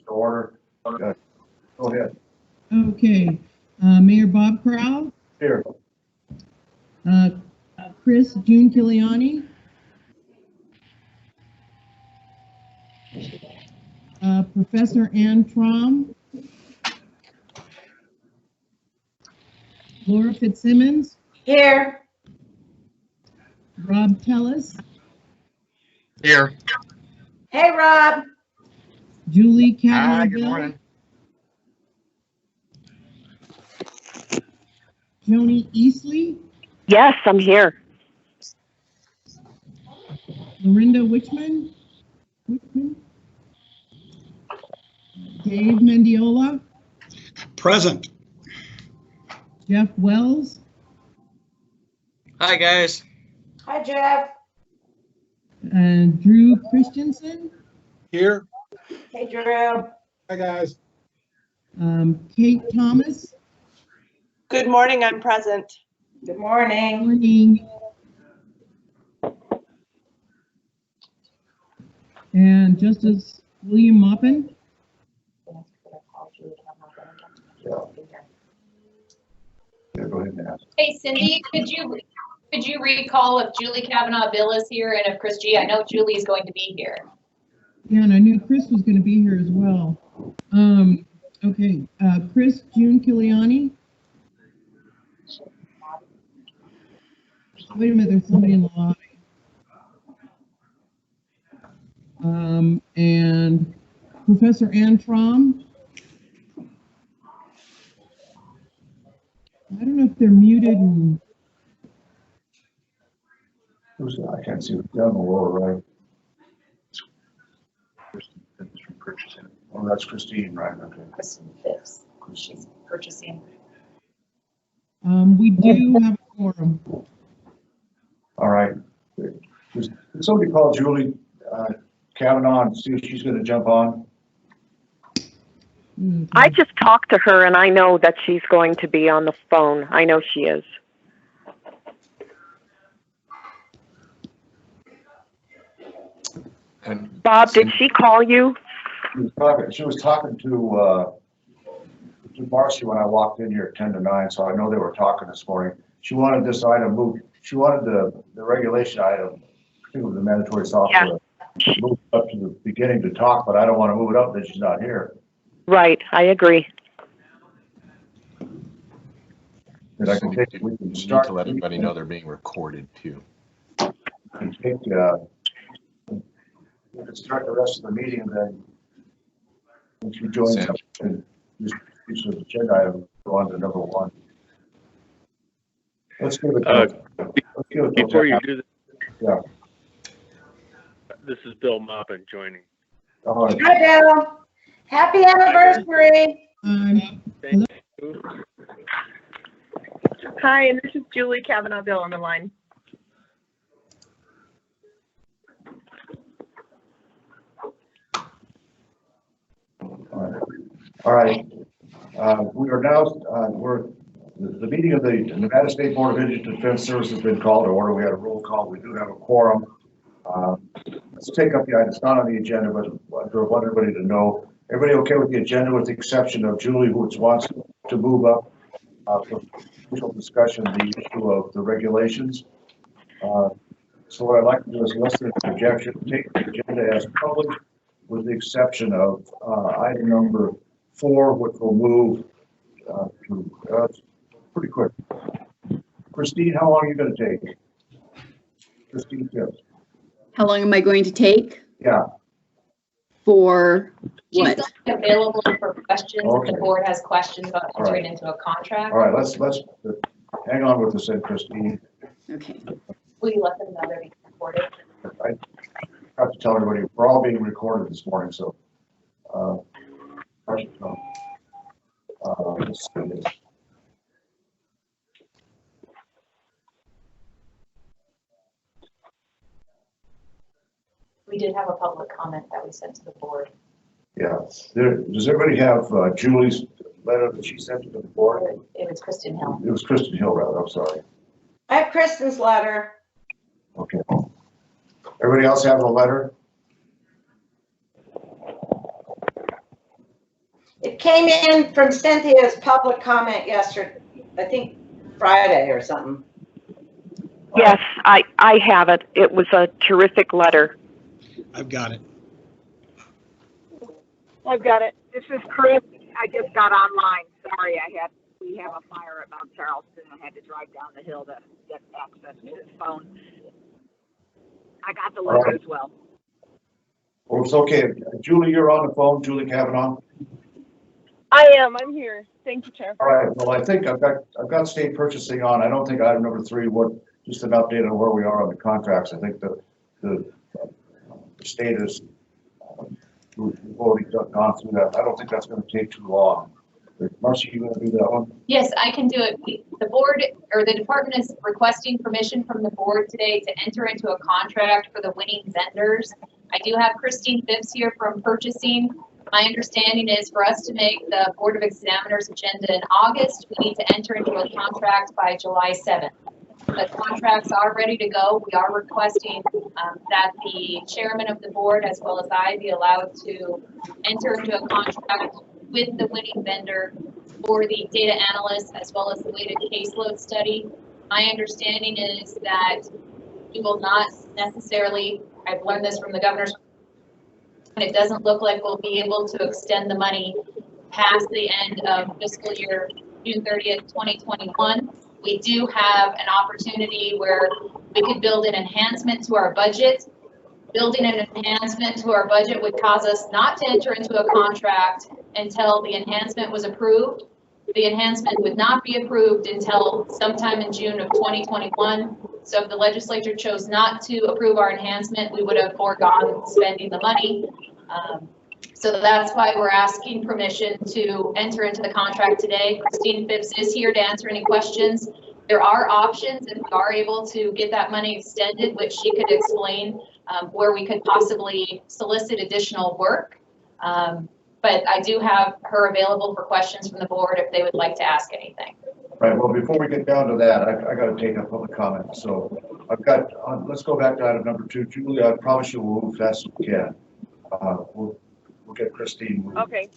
Order. Go ahead. Okay. Mayor Bob Crowell. Here. Chris June Kiliani. Professor Ann Traum. Laura Fitzsimmons. Here. Rob Tellis. Here. Hey, Rob. Julie Kavanaugh. Hi, good morning. Joni Eastley. Yes, I'm here. Lorinda Wichman. Dave Mendiola. Present. Jeff Wells. Hi, guys. Hi, Jeff. And Drew Christensen. Here. Hey, Drew. Hi, guys. Kate Thomas. Good morning, I'm present. Good morning. Morning. And Justice William Maupin. Yeah, go ahead and ask. Hey, Cindy, could you recall if Julie Kavanaugh Bill is here and if Chris G? I know Julie is going to be here. Yeah, and I knew Chris was going to be here as well. Okay, Chris June Kiliani. Wait a minute, there's somebody in the lobby. And Professor Ann Traum. I don't know if they're muted. And I can't see it down the lower right. Oh, that's Christine, right? Okay. Kristen Phipps. She's purchasing. we do have a quorum. All right. Can somebody call Julie Kavanaugh and see if she's going to jump on? Okay. I just talked to her and I know that she's going to be on the phone. I know she is. And Bob, did she call you? She was talking to Marcy when I walked in here at 10 to 9, so I know they were talking this morning. She wanted this item moved. She wanted the regulation item, particularly the mandatory software, moved up to the beginning to talk, but I don't want to move it up that she's not here. Right, I agree. And I can take, we can start to let everybody know they're being recorded too. and take, we can start the rest of the meeting and then when she joins Sam. us and just use the agenda item, go on to number 1. Let's give it. Let's give it Before you do this, Yeah. this is Bill Moppin joining. All right. Hi, Bill. Happy anniversary. Thank you. Hi, and this is Julie Kavanaugh Bill on the line. All right. We are now, the meeting of the Nevada State Board of Indigent Defense Service has been called to order. We had a roll call. We do have a quorum. Let's take up the item. It's not on the agenda, but I want everybody to know. Everybody okay with the agenda with the exception of Julie, who wants to move up for official discussion, the issue of the regulations. So what I'd like to do is, unless there's an objection, take the agenda as published with the exception of item number 4, which will move to pretty quick. Christine, how long are you going to take? Christine Phipps. How long am I going to take? Yeah. For She's what? still available for questions if Okay. the board has questions about All right. entering into a contract. All right. Let's hang on with this, Christine. Okay. Will you let them know they're being recorded? I have to tell everybody we're all being recorded this morning, so let's see. We did have a public comment that we sent to the board. Yeah. Does everybody have Julie's letter that she sent to the board? It was Kristen Hill. It was Kristen Hill, rather. I'm sorry. I have Kristen's letter. Okay. Everybody else have a letter? came in from Cynthia's public comment yesterday, I think Friday or something. Yes, I have it. It was a terrific letter. I've got it. I've got it. This is Chris. I just got online. Sorry, we have a fire at Mount Charleston. I had to drive down the hill to get access to his phone. I got the letter as well. Well, it's okay. Julie, you're on the phone. Julie Kavanaugh. I am. I'm here. Thank you, Chair. All right. Well, I think I've got state purchasing on. I don't think item number 3 just an update on where we are on the contracts. I think the state is, we've already gone through that. I don't think that's going to take too long. Marcy, you want to do that one? Yes, I can do it. The board or the department is requesting permission from the board today to enter into a contract for the winning vendors. I do have Christine Phipps here from purchasing. My understanding is for us to make the Board of Examiners agenda in August, we need to enter into a contract by July 7th. The contracts are ready to go. We are requesting that the chairman of the board, as well as I, be allowed to enter into a contract with the winning vendor for the data analyst as well as the weighted caseload study. My understanding is that we will not necessarily, I've learned this from the governor's, and it doesn't look like we'll be able to extend the money past the end of fiscal year June 30th, 2021. We do have an opportunity where we could build an enhancement to our budget. Building an enhancement to our budget would cause us not to enter into a contract until the enhancement was approved. The enhancement would not be approved until sometime in June of 2021. So if the legislature chose not to approve our enhancement, we would have foregone spending the money. So that's why we're asking permission to enter into the contract today. Christine Phipps is here to answer any questions. There are options if we are able to get that money extended, which she could explain where we could possibly solicit additional work. But I do have her available for questions from the board if they would like to ask anything. Right. Well, before we get down to that, I got to take a public comment. So I've got, let's go back to item number 2. Julie, I promise you we'll move fast as we can. We'll get Christine moved. Okay.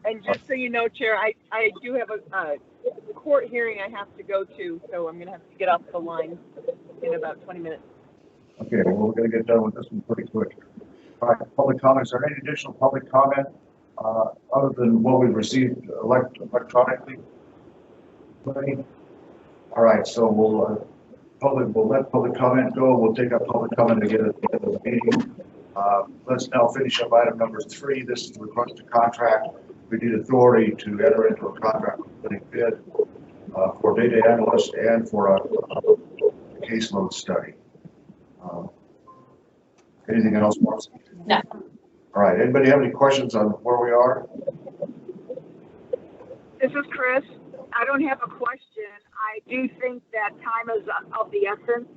And just so you know, Chair, I do have a court hearing I have to go to, so I'm going to have to get off the line in about 20 minutes. Okay, well, we're going to get done with this one pretty quick. All right, public comments. Are there any additional public comment other than what we've received electronically? All right, so we'll let public comment go. We'll take up public comment again at the end of the meeting. Let's now finish up item number 3. This is the request to contract. We need authority to enter into a contract with a bid for data analyst and for a caseload study. Anything else, Marcy? No. All right. Anybody have any questions on where we are? This is Chris. I don't have a question. I do think that time is of the essence,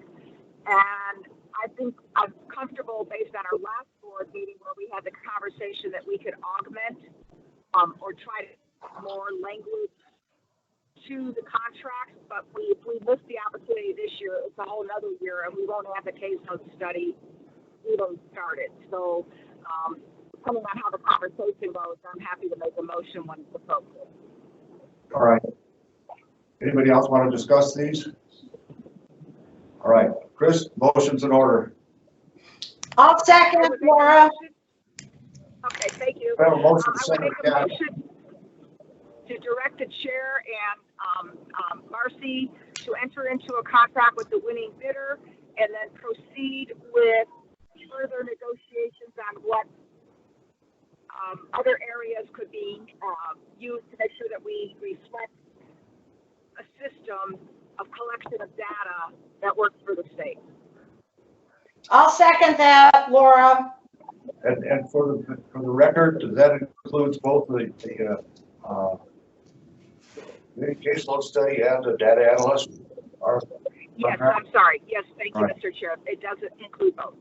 and I think I'm comfortable based on our last board meeting where we had the conversation that we could augment or try to add more language to the contract, but we missed the opportunity this year. It's a whole nother year, and we won't have the caseload study even started. So depending on how the conversation goes, I'm happy to make a motion when it's appropriate. All right. Anybody else want to discuss these? All right, Chris, motion's in order. I'll second it, Laura. Okay, thank you. We have a motion I would second. make a motion to direct the chair and Marcy to enter into a contract with the winning bidder and then proceed with further negotiations on what other areas could be used to make sure that we reflect a system of collection of data that works for the state. I'll second that, Laura. And for the record, that includes both the caseload study and the data analyst? Yes, I'm sorry. Yes, thank you, Mr. Chair. It doesn't include both.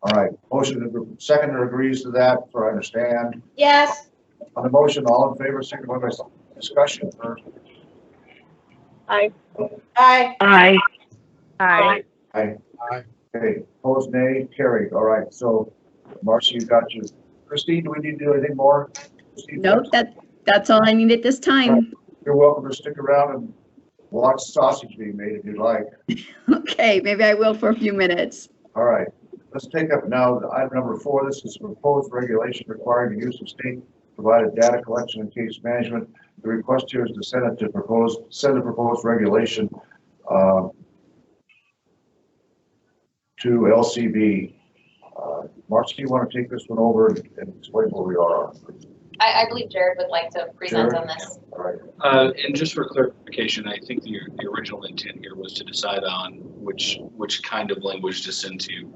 All right, motion, seconder agrees to that, so I understand. Yes. On the motion, all in favor, signify by discussion. Aye. Aye. Aye. Aye. Aye. Okay, opposed, nay, carried. All right, so Marcy, you got you. Christine, do we need to do anything more? Christine, Nope, That's all I need at this time. You're welcome to stick around and watch sausage being made if you'd like. Okay, maybe I will for a few minutes. All right, let's take up now item number 4. This is proposed regulation requiring the use of state provided data collection and case management. The request here is to send the proposed regulation to LCB. Marcy, do you want to take this one over and explain where we are? I believe Jared would like to present Jared? on this. All right. And just for clarification, I think the original intent here was to decide on which kind of language to send to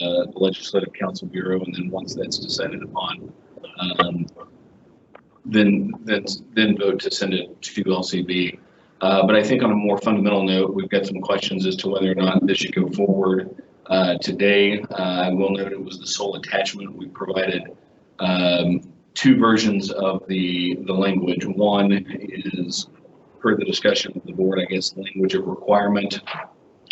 the Legislative Council Bureau, and then once that's decided upon, then vote to send it to LCB. But I think on a more fundamental note, we've got some questions as to whether or not this should go forward today. I will note it was the sole attachment. We provided 2 versions of the language. One is, per the discussion with the board, I guess, language of requirement.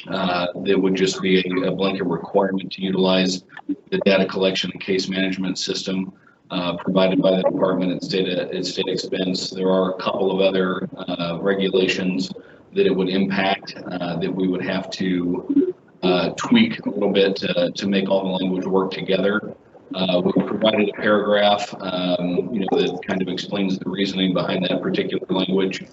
That would just be a blanket requirement to utilize the data collection and case management system provided by the department at state expense. There are a couple of other regulations that it would impact that we would have to tweak a little bit to make all the language work together. We provided a paragraph, that kind of explains the reasoning behind that particular language.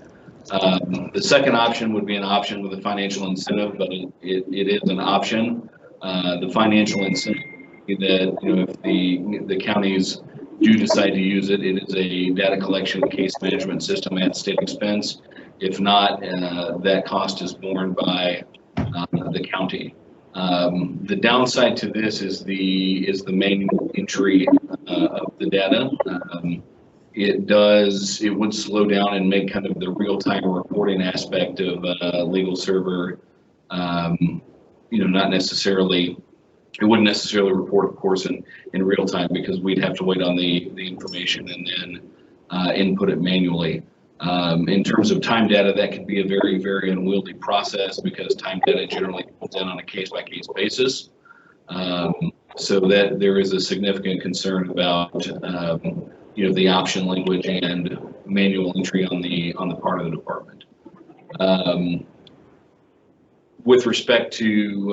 The second option would be an option with a financial incentive, but it is an option. The financial incentive that, if the counties do decide to use it, it is a data collection case management system at state expense. If not, that cost is borne by the county. The downside to this is the manual entry of the data. It would slow down and make kind of the real-time reporting aspect of legal server, not necessarily, it wouldn't necessarily report, of course, in real time, because we'd have to wait on the information and then input it manually. In terms of time data, that can be a very, very unwieldy process because time data generally comes in on a case-by-case basis. So that there is a significant concern about the option language and manual entry on the part of the department. With respect to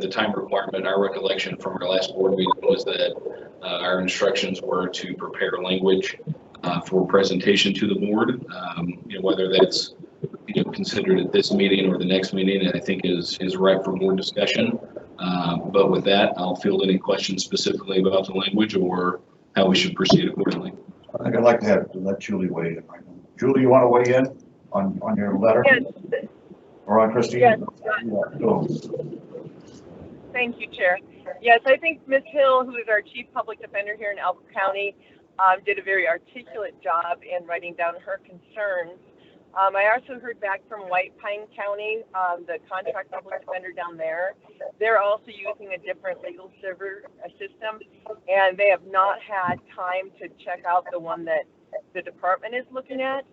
the time requirement, our recollection from our last board meeting was that our instructions were to prepare language for presentation to the board. Whether that's considered at this meeting or the next meeting, I think is ripe for more discussion. But with that, I'll field any questions specifically about the language or how we should proceed accordingly. I think I'd like to let Julie weigh in right now. Julie, you want to weigh in on your letter? Yes. Or on Christine? Yes. Yeah, go. Thank you, Chair. Yes, I think Ms. Hill, who is our Chief Public Defender here in Elko County, did a very articulate job in writing down her concerns. I also heard back from White Pine County, the contract public defender down there. They're also using a different legal server system, and they have not had time to check out the one that the department is looking at.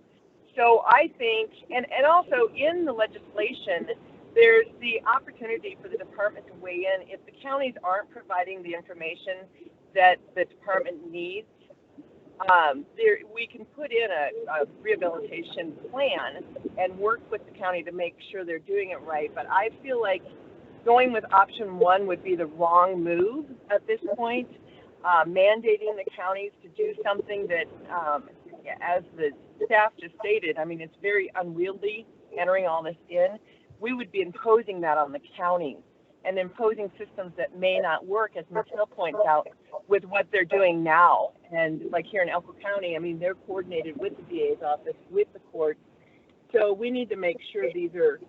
So I think, and also in the legislation, there's the opportunity for the department to weigh in if the counties aren't providing the information that the department needs. We can put in a rehabilitation plan and work with the county to make sure they're doing it right. But I feel like going with option 1 would be the wrong move at this point. Mandating the counties to do something that, as the staff just stated, I mean, it's very unwieldy entering all this in. We would be imposing that on the counties and imposing systems that may not work, as Ms. Hill points out, with what they're doing now. And like here in Elko County, I mean, they're coordinated with the DA's office, with the courts. So we need to make sure these are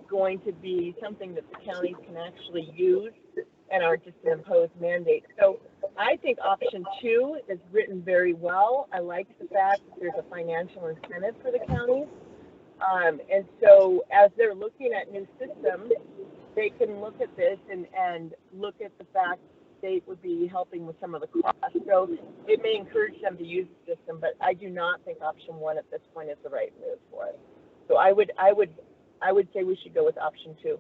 going to be something that the counties can actually use and aren't just an imposed mandate. So I think option 2 is written very well. I like the fact that there's a financial incentive for the counties. And so as they're looking at new systems, they can look at this and look at the fact state would be helping with some of the costs. So it may encourage them to use the system, but I do not think option 1 at this point is the right move for it. So I would say we should go with option 2.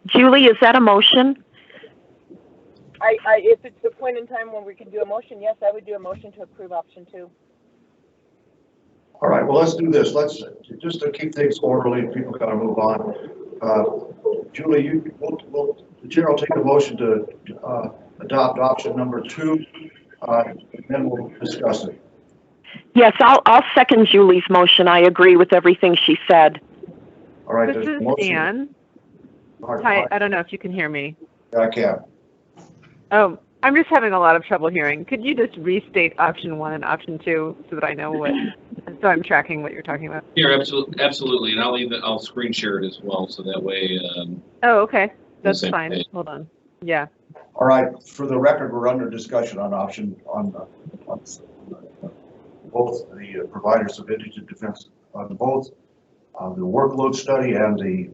Julie, is that a motion? If it's the point in time when we can do a motion, yes, I would do a motion to approve option 2. All right, well, let's do this. Let's, just to keep things orderly, people gotta move on. Julie, the chair will take a motion to adopt option number 2, and then we'll discuss it. Yes, I'll second Julie's motion. I agree with everything she said. All right. This there's a is motion. Ann. Hi, I don't know if you can hear me. Yeah, I can. Oh, I'm just having a lot of trouble hearing. Could you just restate option 1 and option 2 so that I know what, so I'm tracking what you're talking about? Here, absolutely, and I'll screen share it as well, so that way. Oh, okay, that's same fine. page. Hold on. Yeah. All right, for the record, we're under discussion on option, on both the providers of indigent defense, on both the workload study and the,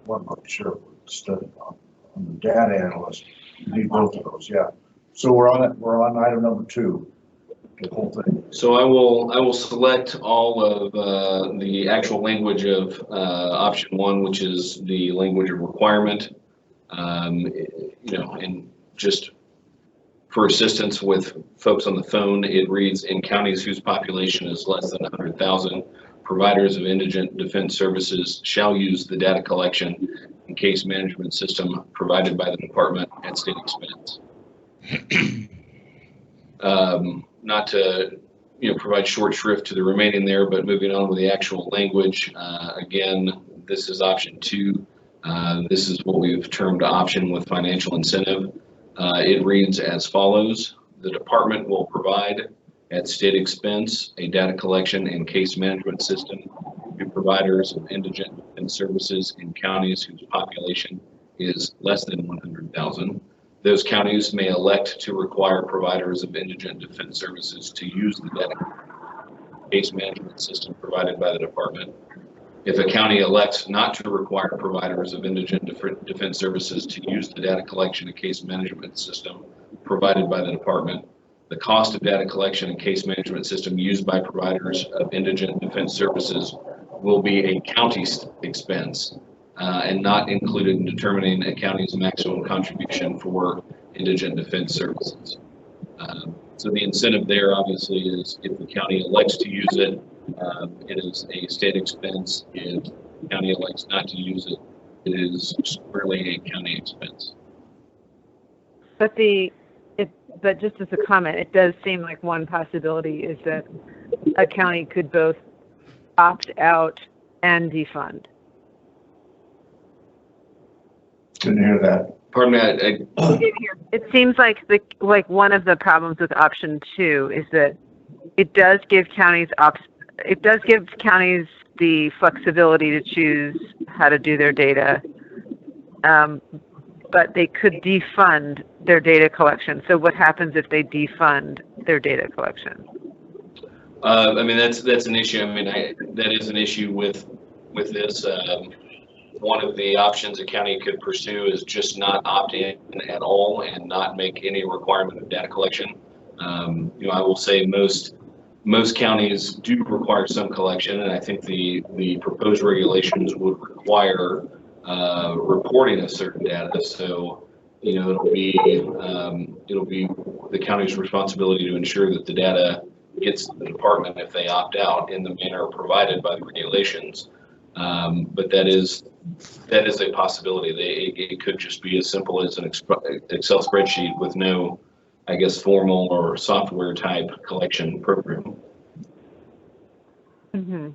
what, not sure, study on the data analyst. We need both of those, yeah. So we're on it, we're on item number 2, the whole thing. So I will select all of the actual language of option 1, which is the language of requirement. You know, and just for assistance with folks on the phone, it reads, in counties whose population is less than 100,000, providers of indigent defense services shall use the data collection and case management system provided by the department at state expense. Not to provide short shrift to the remaining there, but moving on with the actual language. Again, this is option 2. This is what we've termed option with financial incentive. It reads as follows: the department will provide at state expense a data collection and case management system to providers of indigent defense services in counties whose population is less than 100,000. Those counties may elect to require providers of indigent defense services to use the data case management system provided by the department. If a county elects not to require providers of indigent defense services to use the data collection and case management system provided by the department, the cost of data collection and case management system used by providers of indigent defense services will be a county expense and not included in determining a county's maximum contribution for indigent defense services. So the incentive there obviously is if the county elects to use it, it is a state expense. If the county elects not to use it, it is squarely a county expense. But but just as a comment, it does seem like one possibility is that a county could both opt out and defund. Didn't hear that. Pardon me. It seems like one of the problems with option 2 is that it does give counties the flexibility to choose how to do their data, but they could defund their data collection. So what happens if they defund their data collection? I mean, that's an issue. I mean, that is an issue with this. One of the options a county could pursue is just not opt in at all and not make any requirement of data collection. I will say most counties do require some collection, and I think the proposed regulations would require reporting of certain data. So, it'll be the county's responsibility to ensure that the data gets to the department if they opt out in the manner provided by the regulations. But that is a possibility. It could just be as simple as an Excel spreadsheet with no, I guess, formal or software type collection program. Mm-hmm.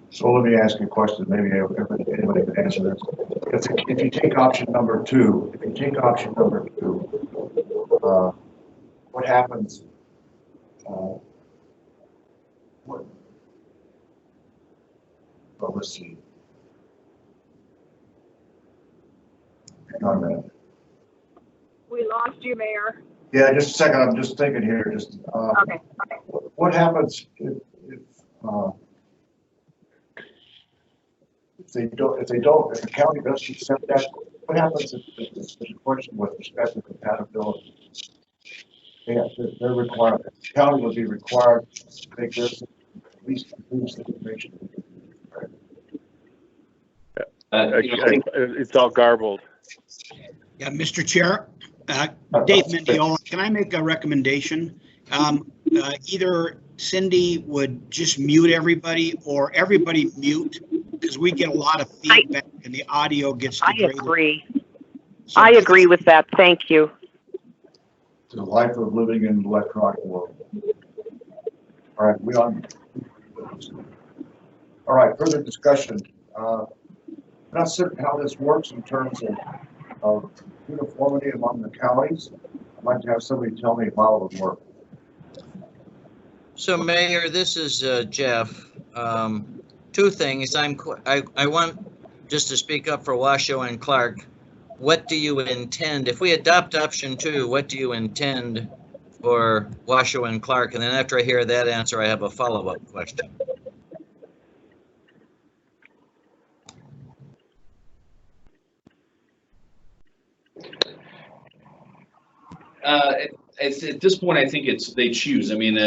So let me ask you a question. Maybe anybody can answer this. If you take option number 2, what happens? Well, let's see. Hang on a minute. We lost you, Mayor. Yeah, just a second. I'm just thinking here. Okay. What happens if the county doesn't accept that? What happens if there's a question with respect to compatibility? They're required. The county will be required to make this at least includes the information. It's all garbled. Yeah, Mr. Chair, Dave Mendiola, can I make a recommendation? Either Cindy would just mute everybody or everybody mute, because we get a lot of feedback and the audio gets I degraded. agree. So- I agree with that. Thank you. To the life of living in the electronic world. All right, we on. All right, further discussion. Not certain how this works in terms of uniformity among the counties. I'd like to have somebody tell me how it would work. So Mayor, this is Jeff. Two things. I want just to speak up for Washoe and Clark. What do you intend, if we adopt option 2, what do you intend for Washoe and Clark? And then after I hear that answer, I have a follow-up question. At this point, I think they choose. I mean,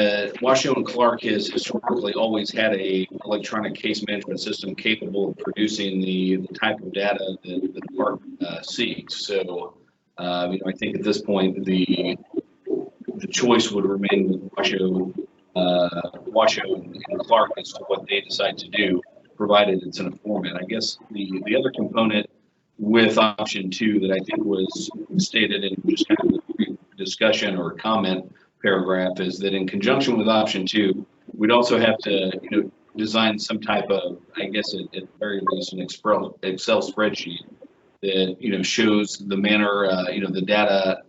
Washoe and Clark has historically always had a electronic case management system capable of producing the type of data that the department seeks. So, I think at this point, the choice would remain with Washoe and Clark as to what they decide to do, provided it's in a format. I guess the other component with option 2 that I think was stated in just kind of discussion or comment paragraph is that in conjunction with option 2, we'd also have to, design some type of, I guess at very least, an Excel spreadsheet that, shows the manner, the data,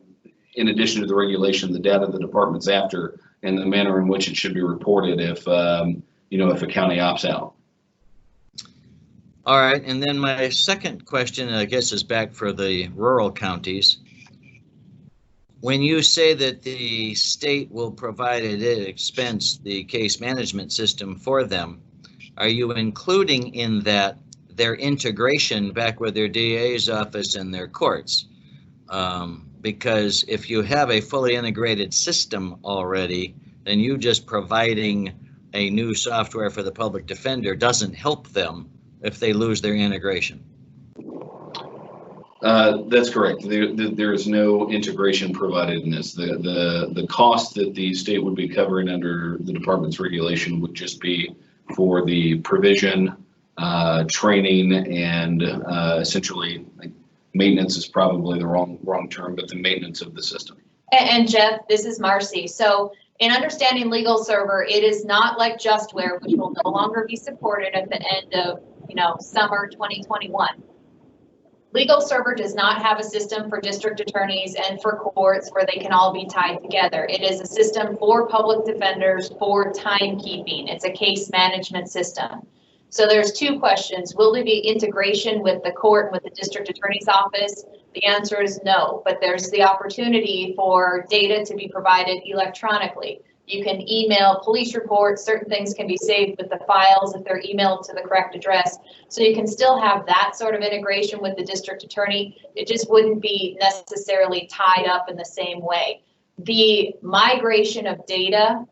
in addition to the regulation, the data the department's after and the manner in which it should be reported if a county opts out. All right, and then my second question, I guess, is back for the rural counties. When you say that the state will provide at its expense the case management system for them, are you including in that their integration back with their DA's office and their courts? Because if you have a fully integrated system already, then you just providing a new software for the public defender doesn't help them if they lose their integration. That's correct. There is no integration provided in this. The cost that the state would be covering under the department's regulation would just be for the provision, training, and essentially, like, maintenance is probably the wrong term, but the maintenance of the system. And Jeff, this is Marcy. So in understanding Legal Server, it is not like Justware, which will no longer be supported at the end of summer 2021. Legal Server does not have a system for district attorneys and for courts where they can all be tied together. It is a system for public defenders for timekeeping. It's a case management system. So there's two questions. Will there be integration with the court and with the district attorney's office? The answer is no, but there's the opportunity for data to be provided electronically. You can email police reports, certain things can be saved with the files if they're emailed to the correct address. So you can still have that sort of integration with the district attorney. It just wouldn't be necessarily tied up in the same way. The migration of data,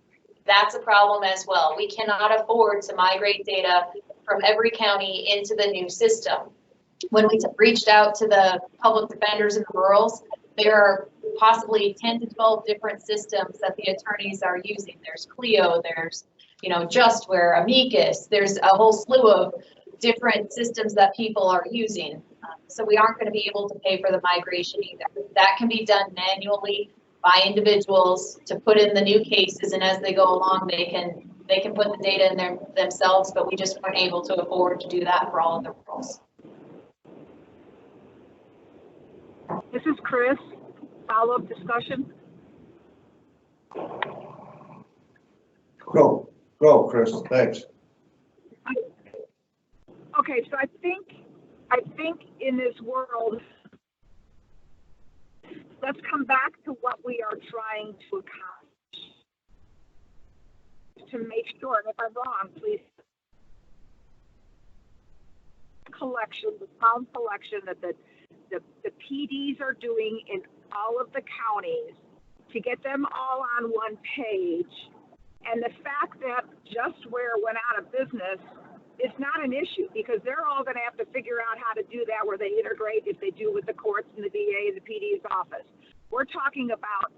that's a problem as well. We cannot afford to migrate data from every county into the new system. When we reached out to the public defenders in the rurals, there are possibly 10 to 12 different systems that the attorneys are using. There's Clio, there's, Justware, Amicus, there's a whole slew of different systems that people are using. So we aren't going to be able to pay for the migration either. That can be done manually by individuals to put in the new cases, and as they go along, they can put the data in there themselves, but we just weren't able to afford to do that for all of the roles. This is Chris. Follow-up discussion. Go, Chris. Thanks. Okay, so I think in this world, let's come back to what we are trying to accomplish. To make sure, and if I'm wrong, please. Collection, the sound collection that the PDs are doing in all of the counties to get them all on one page. And the fact that Justware went out of business is not an issue because they're all going to have to figure out how to do that where they integrate if they do with the courts and the DA and the PD's office. We're talking about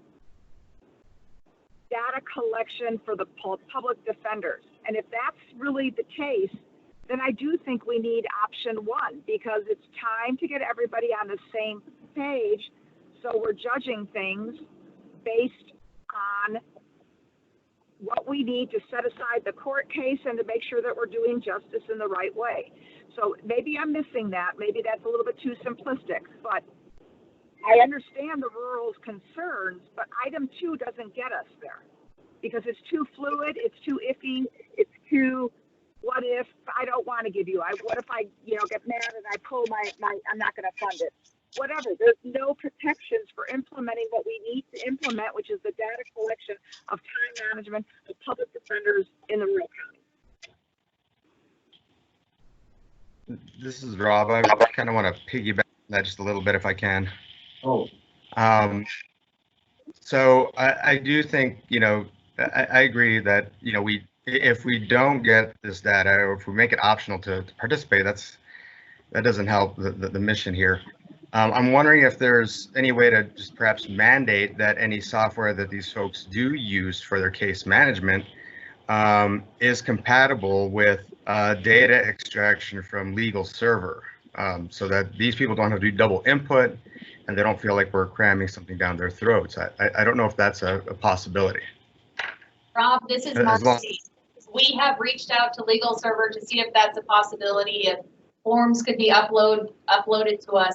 data collection for the public defenders. And if that's really the case, then I do think we need option one, because it's time to get everybody on the same page. So we're judging things based on what we need to set aside the court case and to make sure that we're doing justice in the right way. So maybe I'm missing that. Maybe that's a little bit too simplistic, but I understand the rural's concerns, but item 2 doesn't get us there because it's too fluid, it's too iffy, it's too, what if I don't want to give you, what if I, get mad and I pull my I'm not going to fund it. Whatever, there's no protections for implementing what we need to implement, which is the data collection of time management of public defenders in the rural county. This is Rob. I kind of want to piggyback on that just a little bit if I can. Oh. So I do think, I agree that, if we don't get this data, or if we make it optional to participate, that doesn't help the mission here. I'm wondering if there's any way to just perhaps mandate that any software that these folks do use for their case management is compatible with data extraction from legal server, so that these people don't have to do double input and they don't feel like we're cramming something down their throats. I don't know if that's a possibility. Rob, this is Marcy. We have reached out to legal server to see if that's a possibility, if forms could be uploaded to us.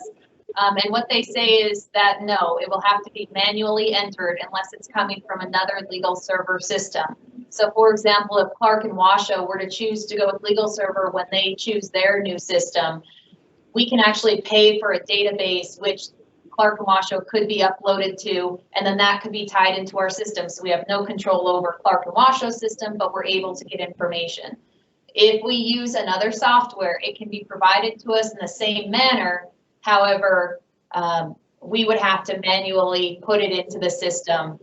And what they say is that no, it will have to be manually entered unless it's coming from another legal server system. So for example, if Clark and Washoe were to choose to go with legal server when they choose their new system, we can actually pay for a database which Clark and Washoe could be uploaded to, and then that could be tied into our system. So we have no control over Clark and Washoe's system, but we're able to get information. If we use another software, it can be provided to us in the same manner. However, we would have to manually put it into the system.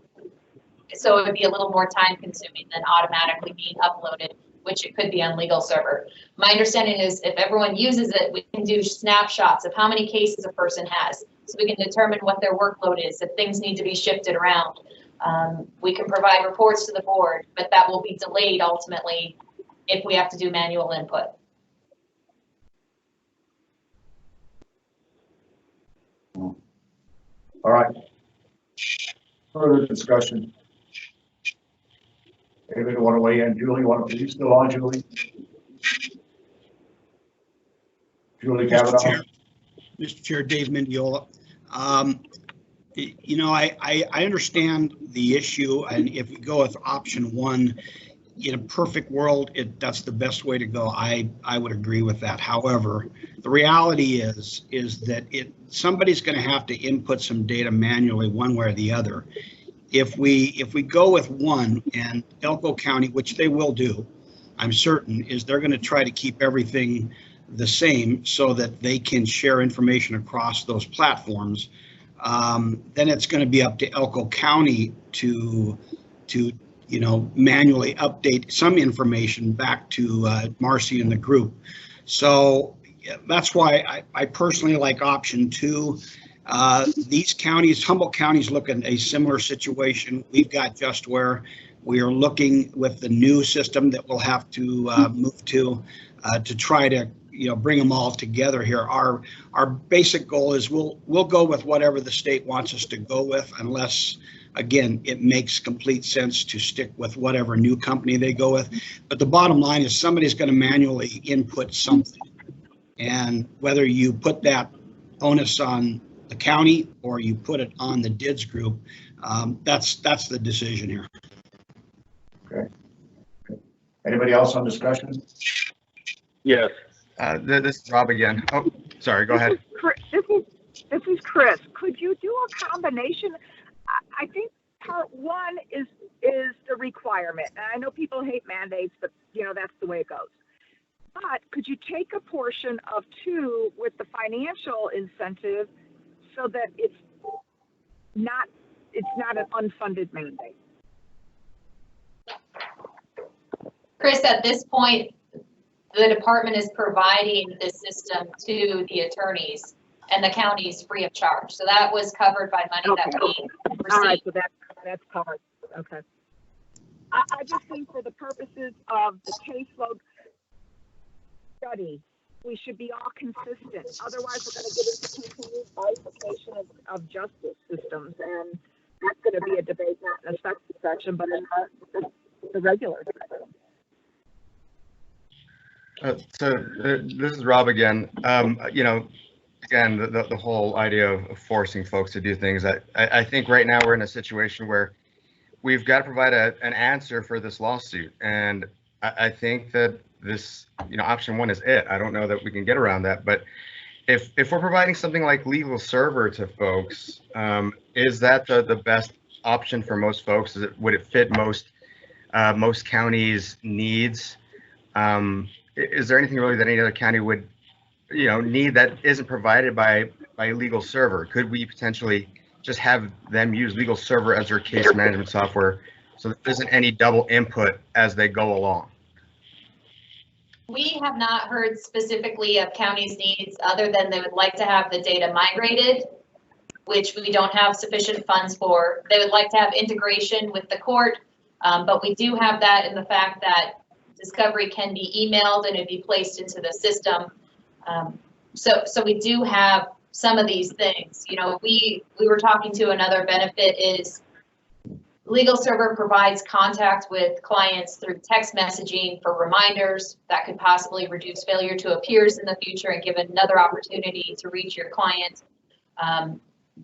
So it would be a little more time consuming than automatically being uploaded, which it could be on legal server. My understanding is if everyone uses it, we can do snapshots of how many cases a person has. So we can determine what their workload is, if things need to be shifted around. We can provide reports to the board, but that will be delayed ultimately if we have to do manual input. All right. Further discussion. Anybody want to weigh in? Julie, are you still on, Julie? Julie Kavanaugh. Mr. Chair, Dave Mendiola. I understand the issue, and if we go with option 1, in a perfect world, that's the best way to go. I would agree with that. However, the reality is that somebody's going to have to input some data manually one way or the other. If we go with 1, and Elko County, which they will do, I'm certain, is they're going to try to keep everything the same so that they can share information across those platforms. Then it's going to be up to Elko County to manually update some information back to Marcy and the group. So that's why I personally like option 2. These counties, Humboldt County's looking at a similar situation. We've got Justware. We are looking with the new system that we'll have to move to try to bring them all together here. Our basic goal is we'll go with whatever the state wants us to go with, unless again it makes complete sense to stick with whatever new company they go with. But the bottom line is somebody's going to manually input something, and whether you put that onus on the county or you put it on the DIDS group, that's the decision here. Okay. Anybody else on discussion? Yes. This is Rob again. Oh, sorry, go ahead. This is Chris. Could you do a combination? I think part 1 is the requirement. And I know people hate mandates, but that's the way it goes. But could you take a portion of 2 with the financial incentive so that it's not an unfunded mandate? Chris, at this point, the department is providing this system to the attorneys, and the county is free of charge. So that was covered by money that we received. All right, so that's covered. Okay. I just think for the purposes of the caseload study, we should be all consistent. Otherwise, we're going to get into continued bifurcation of justice systems, and that's going to be a debate not in a section section, but in the regular debate. This is Rob again. Again, the whole idea of forcing folks to do things. I think right now we're in a situation where we've got to provide an answer for this lawsuit, and I think that this, option one is it. I don't know that we can get around that, but if we're providing something like legal server to folks, is that the best option for most folks? Would it fit most counties' needs? Is there anything really that any other county would, need that isn't provided by legal server? Could we potentially just have them use legal server as their case management software so there isn't any double input as they go along? We have not heard specifically of counties' needs other than they would like to have the data migrated, which we don't have sufficient funds for. They would like to have integration with the court, but we do have that in the fact that discovery can be emailed and it'd be placed into the system. So we do have some of these things. We were talking to another benefit is legal server provides contact with clients through text messaging for reminders that could possibly reduce failure to appears in the future and give another opportunity to reach your client.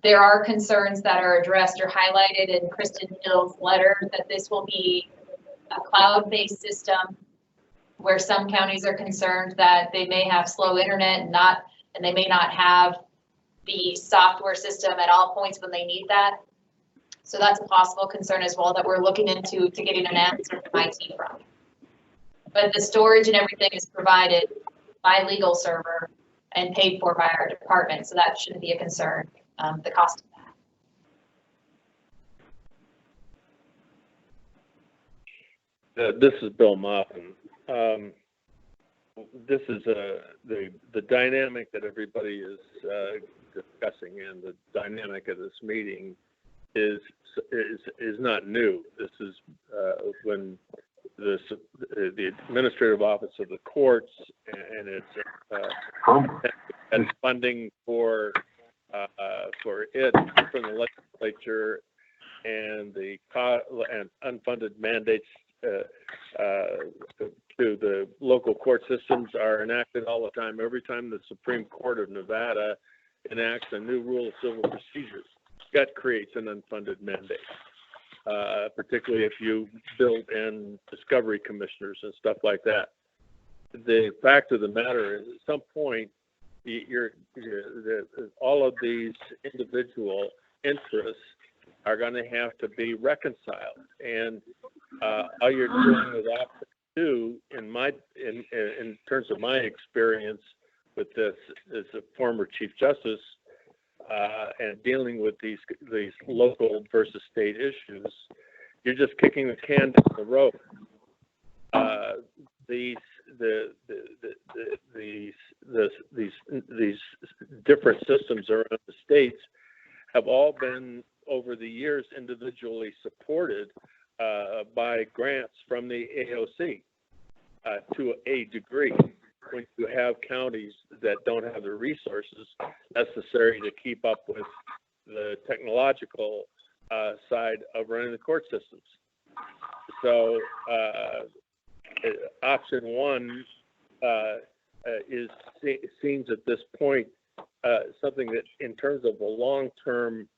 There are concerns that are addressed or highlighted in Kristen Hill's letter that this will be a cloud-based system where some counties are concerned that they may have slow internet and they may not have the software system at all points when they need that. So that's a possible concern as well that we're looking into to getting an answer from IT from. But the storage and everything is provided by legal server and paid for by our department, so that shouldn't be a concern, the cost of that. This is Bill Moffin. This is the dynamic that everybody is discussing, and the dynamic of this meeting is not new. This is when the administrative office of the courts and its and funding for it from the legislature and the and unfunded mandates to the local court systems are enacted all the time. Every time the Supreme Court of Nevada enacts a new rule of civil procedures, that creates an unfunded mandate, particularly if you build in discovery commissioners and stuff like that. The fact of the matter is, at some point, all of these individual interests are going to have to be reconciled, and all you're doing with option two, in terms of my experience with this as a former Chief Justice and dealing with these local versus state issues, you're just kicking the can down the road. These different systems around the states have all been over the years individually supported by grants from the AOC to a degree. When you have counties that don't have the resources necessary to keep up with the technological side of running the court systems. So option one seems at this point something that, in terms of a long-term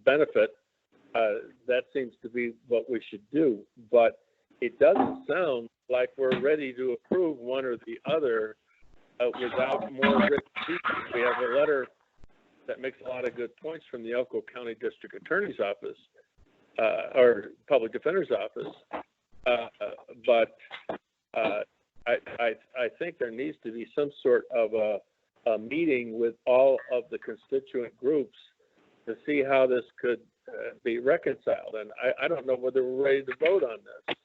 benefit, that seems to be what we should do. But it doesn't sound like we're ready to approve one or the other without more written details. We have a letter that makes a lot of good points from the Elko County District Attorney's Office or Public Defender's Office, but I think there needs to be some sort of a meeting with all of the constituent groups to see how this could be reconciled. And I don't know whether we're ready to vote on this.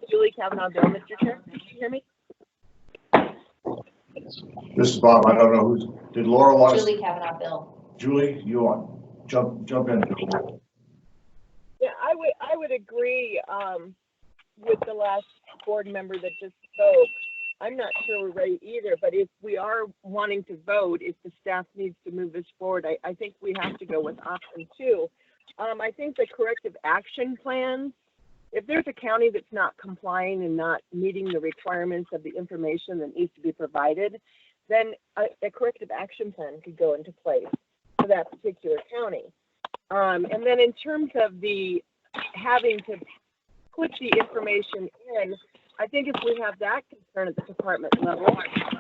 Julie Kavanaugh Bill, Mr. Chair. Can you hear me? This is Bob. I don't know who's, did Laura want to? Julie Kavanaugh, Bill. Julie, you want, jump in. Yeah, I would agree with the last board member that just spoke. I'm not sure we're ready either, but if we are wanting to vote, if the staff needs to move this forward, I think we have to go with option 2. I think the corrective action plans, if there's a county that's not complying and not meeting the requirements of the information that needs to be provided, then a corrective action plan could go into place for that particular county. And then in terms of the having to put the information in, I think if we have that concern at the department level,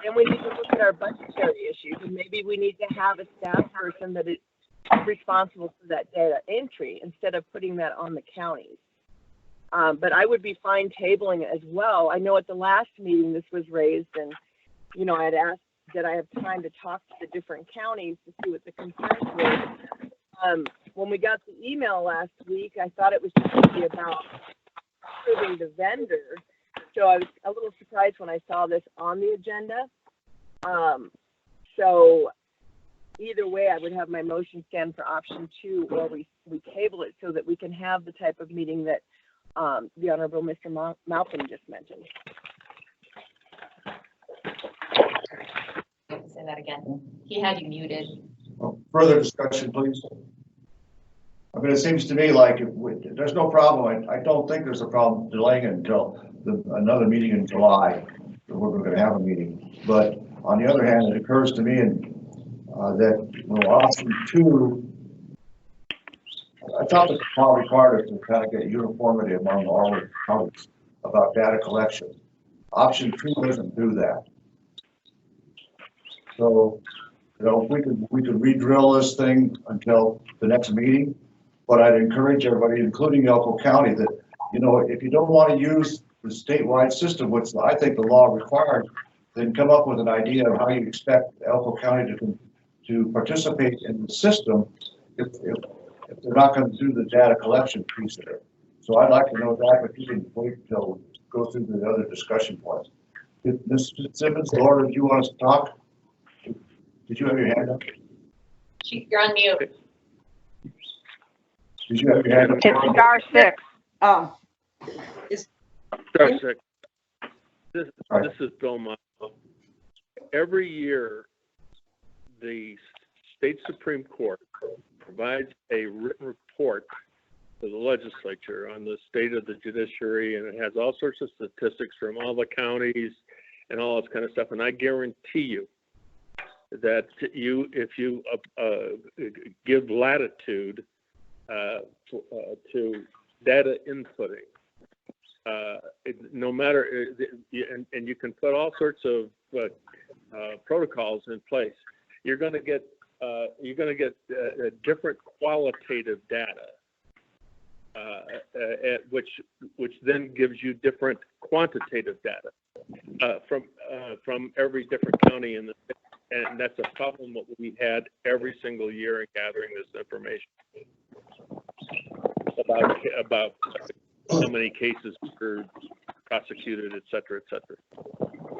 then we need to look at our budgetary issues, and maybe we need to have a staff person that is responsible for that data entry instead of putting that on the counties. But I would be fine tabling it as well. I know at the last meeting this was raised, and I had asked that I have time to talk to the different counties to see what the concerns were. When we got the email last week, I thought it was just going to be about approving the vendor. So I was a little surprised when I saw this on the agenda. So either way, I would have my motion stand for option 2, or we table it so that we can have the type of meeting that the Honorable Mr. Malcolm just mentioned. Say that again. He had you muted. Further discussion, please. I mean, it seems to me like there's no problem. I don't think there's a problem delaying it until another meeting in July. We're going to have a meeting. But on the other hand, it occurs to me that option 2, I thought that the law required us to kind of get uniformity among all the counties about data collection. Option 2 doesn't do that. So, we could re-drill this thing until the next meeting, but I'd encourage everybody, including Elko County, that, if you don't want to use the statewide system, which I think the law requires, then come up with an idea of how you expect Elko County to participate in the system if they're not going to do the data collection piece of it. So I'd like to know that, but you can wait until we go through the other discussion points. Ms. Simmons, Laura, do you want us to talk? Did you have your hand up? You're on mute. Did you have your hand up? It's star 6. Oh. Star 6. This is Bill Michael. Every year, the state Supreme Court provides a written report to the legislature on the state of the judiciary, and it has all sorts of statistics from all the counties and all this kind of stuff. And I guarantee you that if you give latitude to data inputting, no matter, and you can put all sorts of protocols in place, you're going to get different qualitative data, which then gives you different quantitative data from every different county in the state. And that's a problem that we had every single year in gathering this information about how many cases were prosecuted, et cetera, et cetera.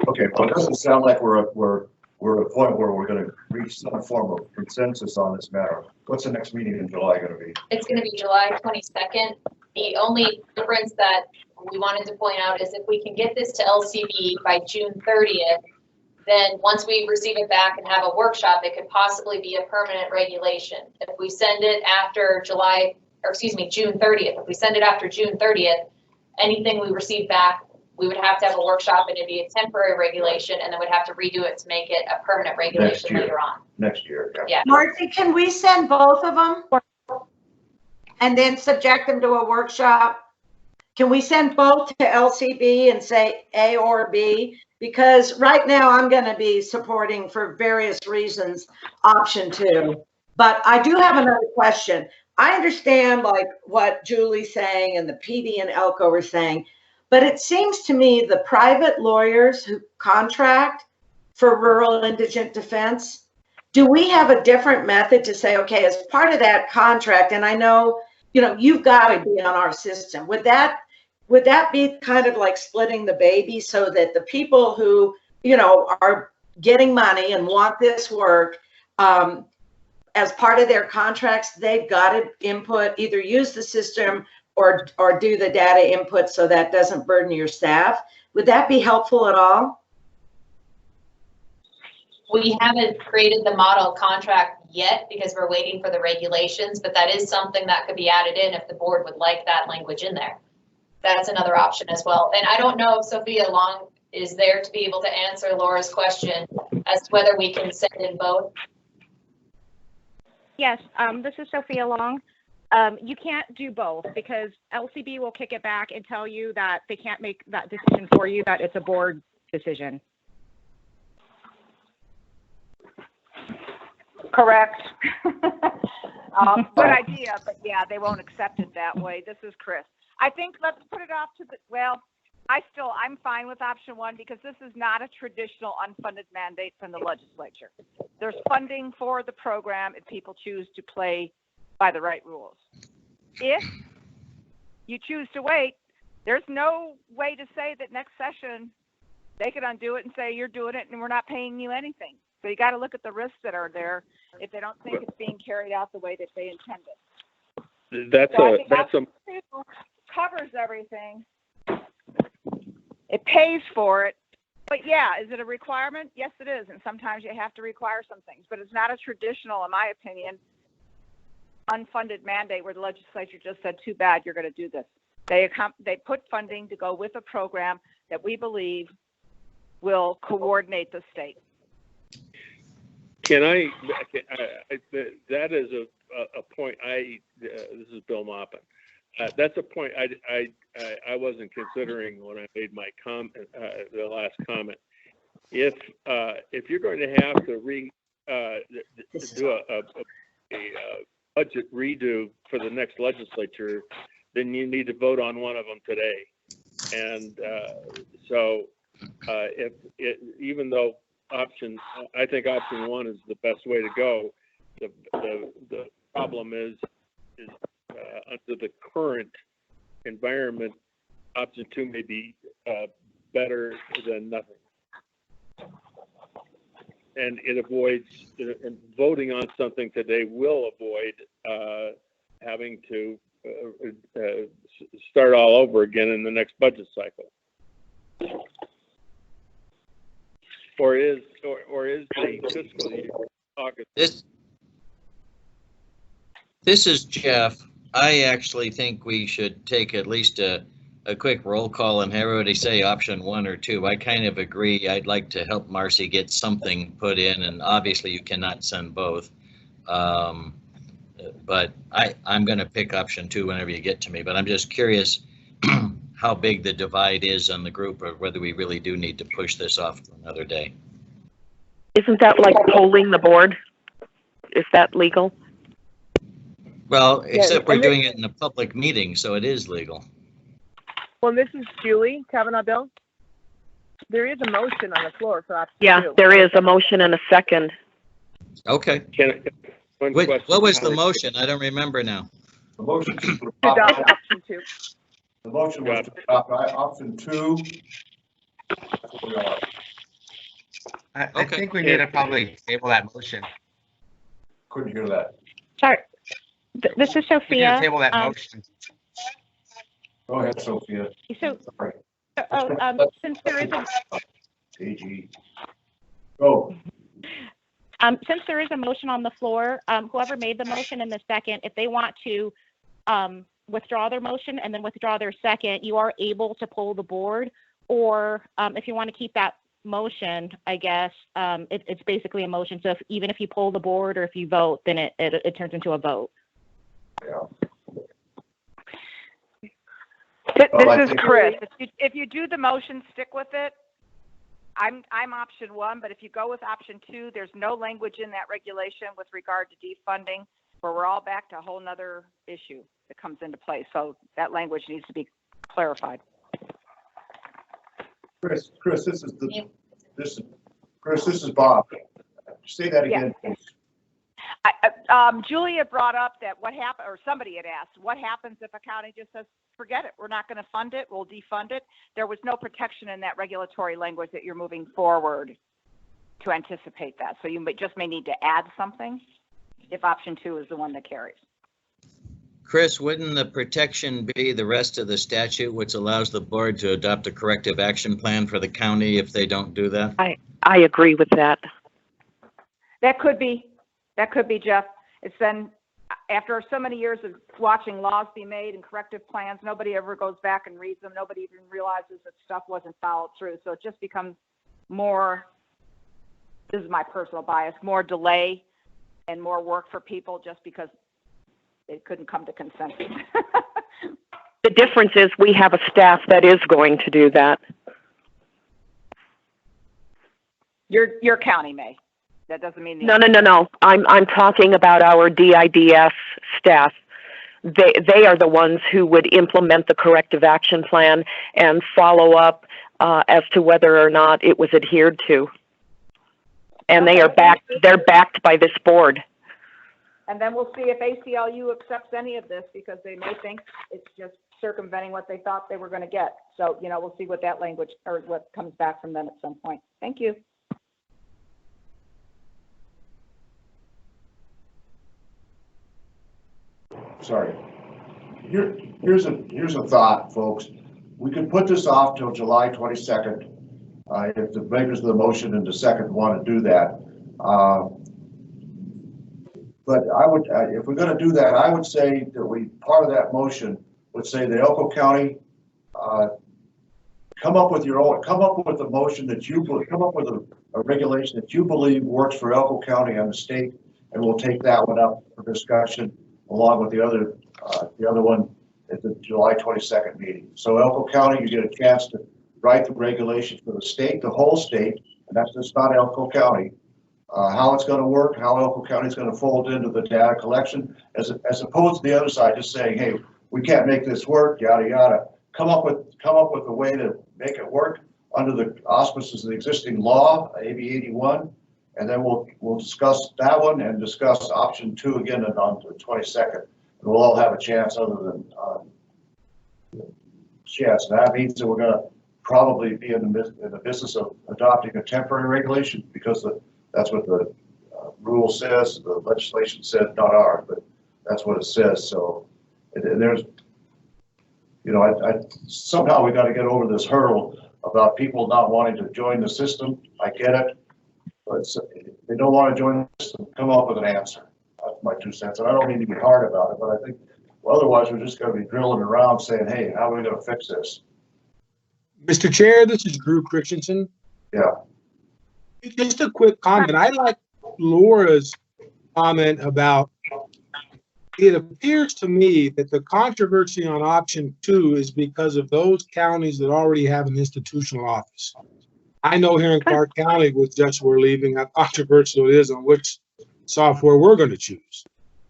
Okay, well, it doesn't sound like we're at a point where we're going to reach some form of consensus on this matter. What's the next meeting in July going to be? It's going to be July 22nd. The only difference that we wanted to point out is if we can get this to LCB by June 30th, then once we receive it back and have a workshop, it could possibly be a permanent regulation. If we send it after June 30th, if we send it after June 30th, anything we receive back, we would have to have a workshop and it'd be a temporary regulation, and then we'd have to redo it to make it a permanent regulation later on. Next year, yeah. Marcy, can we send both of them and then subject them to a workshop? Can we send both to LCB and say A or B? Because right now I'm going to be supporting, for various reasons, option 2. But I do have another question. I understand like what Julie's saying and the PD and Elko are saying, but it seems to me the private lawyers who contract for rural indigent defense, do we have a different method to say, okay, as part of that contract, and I know, you've got to be on our system. Would that be kind of like splitting the baby so that the people who, are getting money and want this work, as part of their contracts, they've got to input, either use the system or do the data input so that doesn't burden your staff. Would that be helpful at all? We haven't created the model contract yet because we're waiting for the regulations, but that is something that could be added in if the board would like that language in there. That's another option as well. And I don't know if Sophia Long is there to be able to answer Laura's question as to whether we can send in both. Yes, this is Sophia Long. You can't do both because LCB will kick it back and tell you that they can't make that decision for you, that it's a board decision. Correct. Good idea, but yeah, they won't accept it that way. This is Chris. I think let's put it off to the, well, I'm fine with option one because this is not a traditional unfunded mandate from the legislature. There's funding for the program if people choose to play by the right rules. If you choose to wait, there's no way to say that next session they could undo it and say you're doing it and we're not paying you anything. So you got to look at the risks that are there if they don't think it's being carried out the way that they intended. That's So covers everything. It pays for it. But yeah, is it a requirement? Yes, it is. And sometimes you have to require some things, but it's not a traditional, in my opinion, unfunded mandate where the legislature just said, too bad, you're going to do this. They put funding to go with a program that we believe will coordinate the state. That is a point this is Bill Moppin. That's a point I wasn't considering when I made my comment, the last comment. If you're going to have to do a budget redo for the next legislature, then you need to vote on one of them today. And even though I think option one is the best way to go, the problem is under the current environment, option two may be better than nothing. And it avoids, and voting on something today will avoid having to start all over again in the next budget cycle. Or is the fiscal year August? This is Jeff. I actually think we should take at least a quick roll call and have everybody say option one or two. I kind of agree. I'd like to help Marcy get something put in, and obviously you cannot send both. But I'm going to pick option two whenever you get to me. But I'm just curious how big the divide is on the group, or whether we really do need to push this off to another day. Isn't that like polling the board? Is that legal? Well, except we're doing it in a public meeting, so it is legal. Well, this is Julie Kavanaugh Bill. There is a motion on the floor for option Yeah, two. there is a motion and a second. Okay. Wait, what was the motion? I don't remember now. The motion to adopt option two. The motion was to adopt option two. That's what we are. I think we need to probably table that motion. Couldn't hear that. Sorry, this is We need Sophia. to table that motion. Go ahead, Sophia. So, Sorry. since there is a AG. Go. Since there is a motion on the floor, whoever made the motion in the second, if they want to withdraw their motion and then withdraw their second, you are able to poll the board. Or if you want to keep that motion, I guess it's basically a motion. So even if you poll the board or if you vote, then it turns into a vote. Yeah. This is Chris. If you do the motion, stick with it. I'm option one, but if you go with option two, there's no language in that regulation with regard to defunding, where we're all back to a whole nother issue that comes into play. So that language needs to be clarified. Chris, this is Bob. Say that again, please. Julia brought up that what happened, or somebody had asked, what happens if a county just says, forget it, we're not going to fund it, we'll defund it. There was no protection in that regulatory language that you're moving forward. to anticipate that. So you may need to add something if option 2 is the one that carries. Chris, wouldn't the protection be the rest of the statute, which allows the board to adopt a corrective action plan for the county if they don't do that? I agree with that. That could be, Jeff. It's then, after so many years of watching laws be made and corrective plans, nobody ever goes back and reads them. Nobody even realizes that stuff wasn't followed through. So it just becomes more, this is my personal bias, more delay and more work for people just because they couldn't come to consensus. The difference is we have a staff that is going to do that. Your county may. That doesn't mean No. I'm talking about our DIDS staff. They are the ones who would implement the corrective action plan and follow up as to whether or not it was adhered to. And they're backed by this board. And then we'll see if ACLU accepts any of this, because they may think it's just circumventing what they thought they were going to get. So, we'll see what that language or what comes back from them at some point. Thank you. Sorry. Here's a thought, folks. We could put this off till July 22nd, if the makers of the motion and the second want to do that. But I would, if we're going to do that, I would say that part of that motion would say the Elko County, come up with a motion that come up with a regulation that you believe works for Elko County and the state, and we'll take that one up for discussion along with the other one at the July 22nd meeting. So Elko County, you get a chance to write the regulations for the state, the whole state, and that's just not Elko County. How it's going to work, how Elko County is going to fold into the data collection, as opposed to the other side just saying, hey, we can't make this work, yada yada. Come up with a way to make it work under the auspices of the existing law, AB 81, and then we'll discuss that one and discuss option 2 again on the 22nd. And we'll all have a chance other than chance. And that means that we're going to probably be in the business of adopting a temporary regulation, because that's what the rule says, the legislation said, not ours, but that's what it says. So there's, somehow we got to get over this hurdle about people not wanting to join the system. I get it, but if they don't want to join the system, come up with an answer. That's my 2 cents. And I don't mean to be hard about it, but I think otherwise we're just going to be drilling around saying, hey, how are we going to fix this? Mr. Chair, this is Drew Christensen. Yeah. Just a quick comment. I like Laura's comment about, it appears to me that the controversy on option 2 is because of those counties that already have an institutional office. I know here in Clark County with Just We're Leaving, how controversial it is on which software we're going to choose.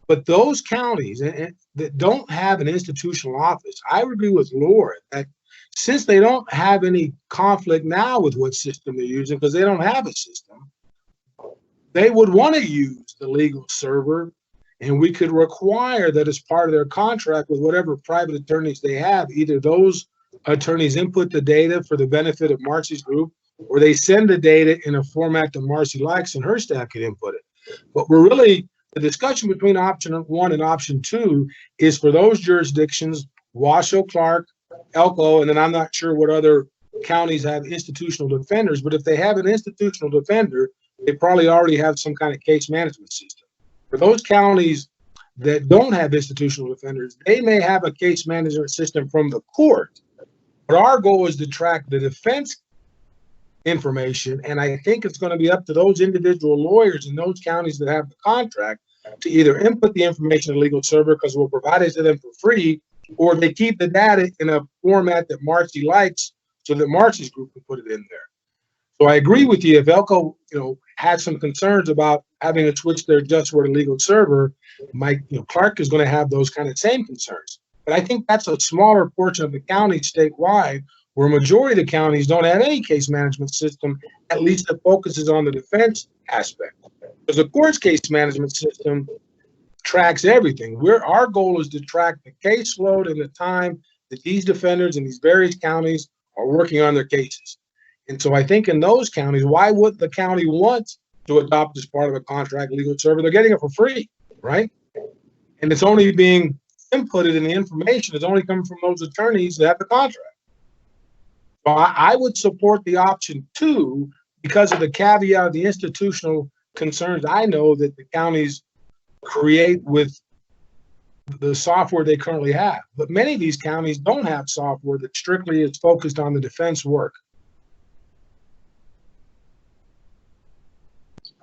But those counties that don't have an institutional office, I would agree with Laura that since they don't have any conflict now with what system they're using, because they don't have a system, they would want to use the legal server, and we could require that as part of their contract with whatever private attorneys they have, either those attorneys input the data for the benefit of Marcy's group, or they send the data in a format that Marcy likes and her staff can input it. But we're really, the discussion between option 1 and option 2 is for those jurisdictions, Washoe, Clark, Elko, and then I'm not sure what other counties have institutional defenders, but if they have an institutional defender, they probably already have some kind of case management system. For those counties that don't have institutional defenders, they may have a case management system from the court, but our goal is to track the defense information, and I think it's going to be up to those individual lawyers in those counties that have the contract to either input the information in the legal server, because we'll provide it to them for free, or they keep the data in a format that Marcy likes so that Marcy's group can put it in there. So I agree with you. If Elko, had some concerns about having to switch their Just Word legal server, Clark is going to have those kind of same concerns. But I think that's a smaller portion of the county statewide, where a majority of the counties don't have any case management system, at least that focuses on the defense aspect. Because the court's case management system tracks everything. Our goal is to track the caseload and the time that these defenders in these various counties are working on their cases. And so I think in those counties, why would the county want to adopt as part of a contract legal service? They're getting it for free, right? And it's only being inputted in the information. It's only coming from those attorneys that have the contract. So I would support the option 2 because of the caveat of the institutional concerns I know that the counties create with the software they currently have. But many of these counties don't have software that strictly is focused on the defense work.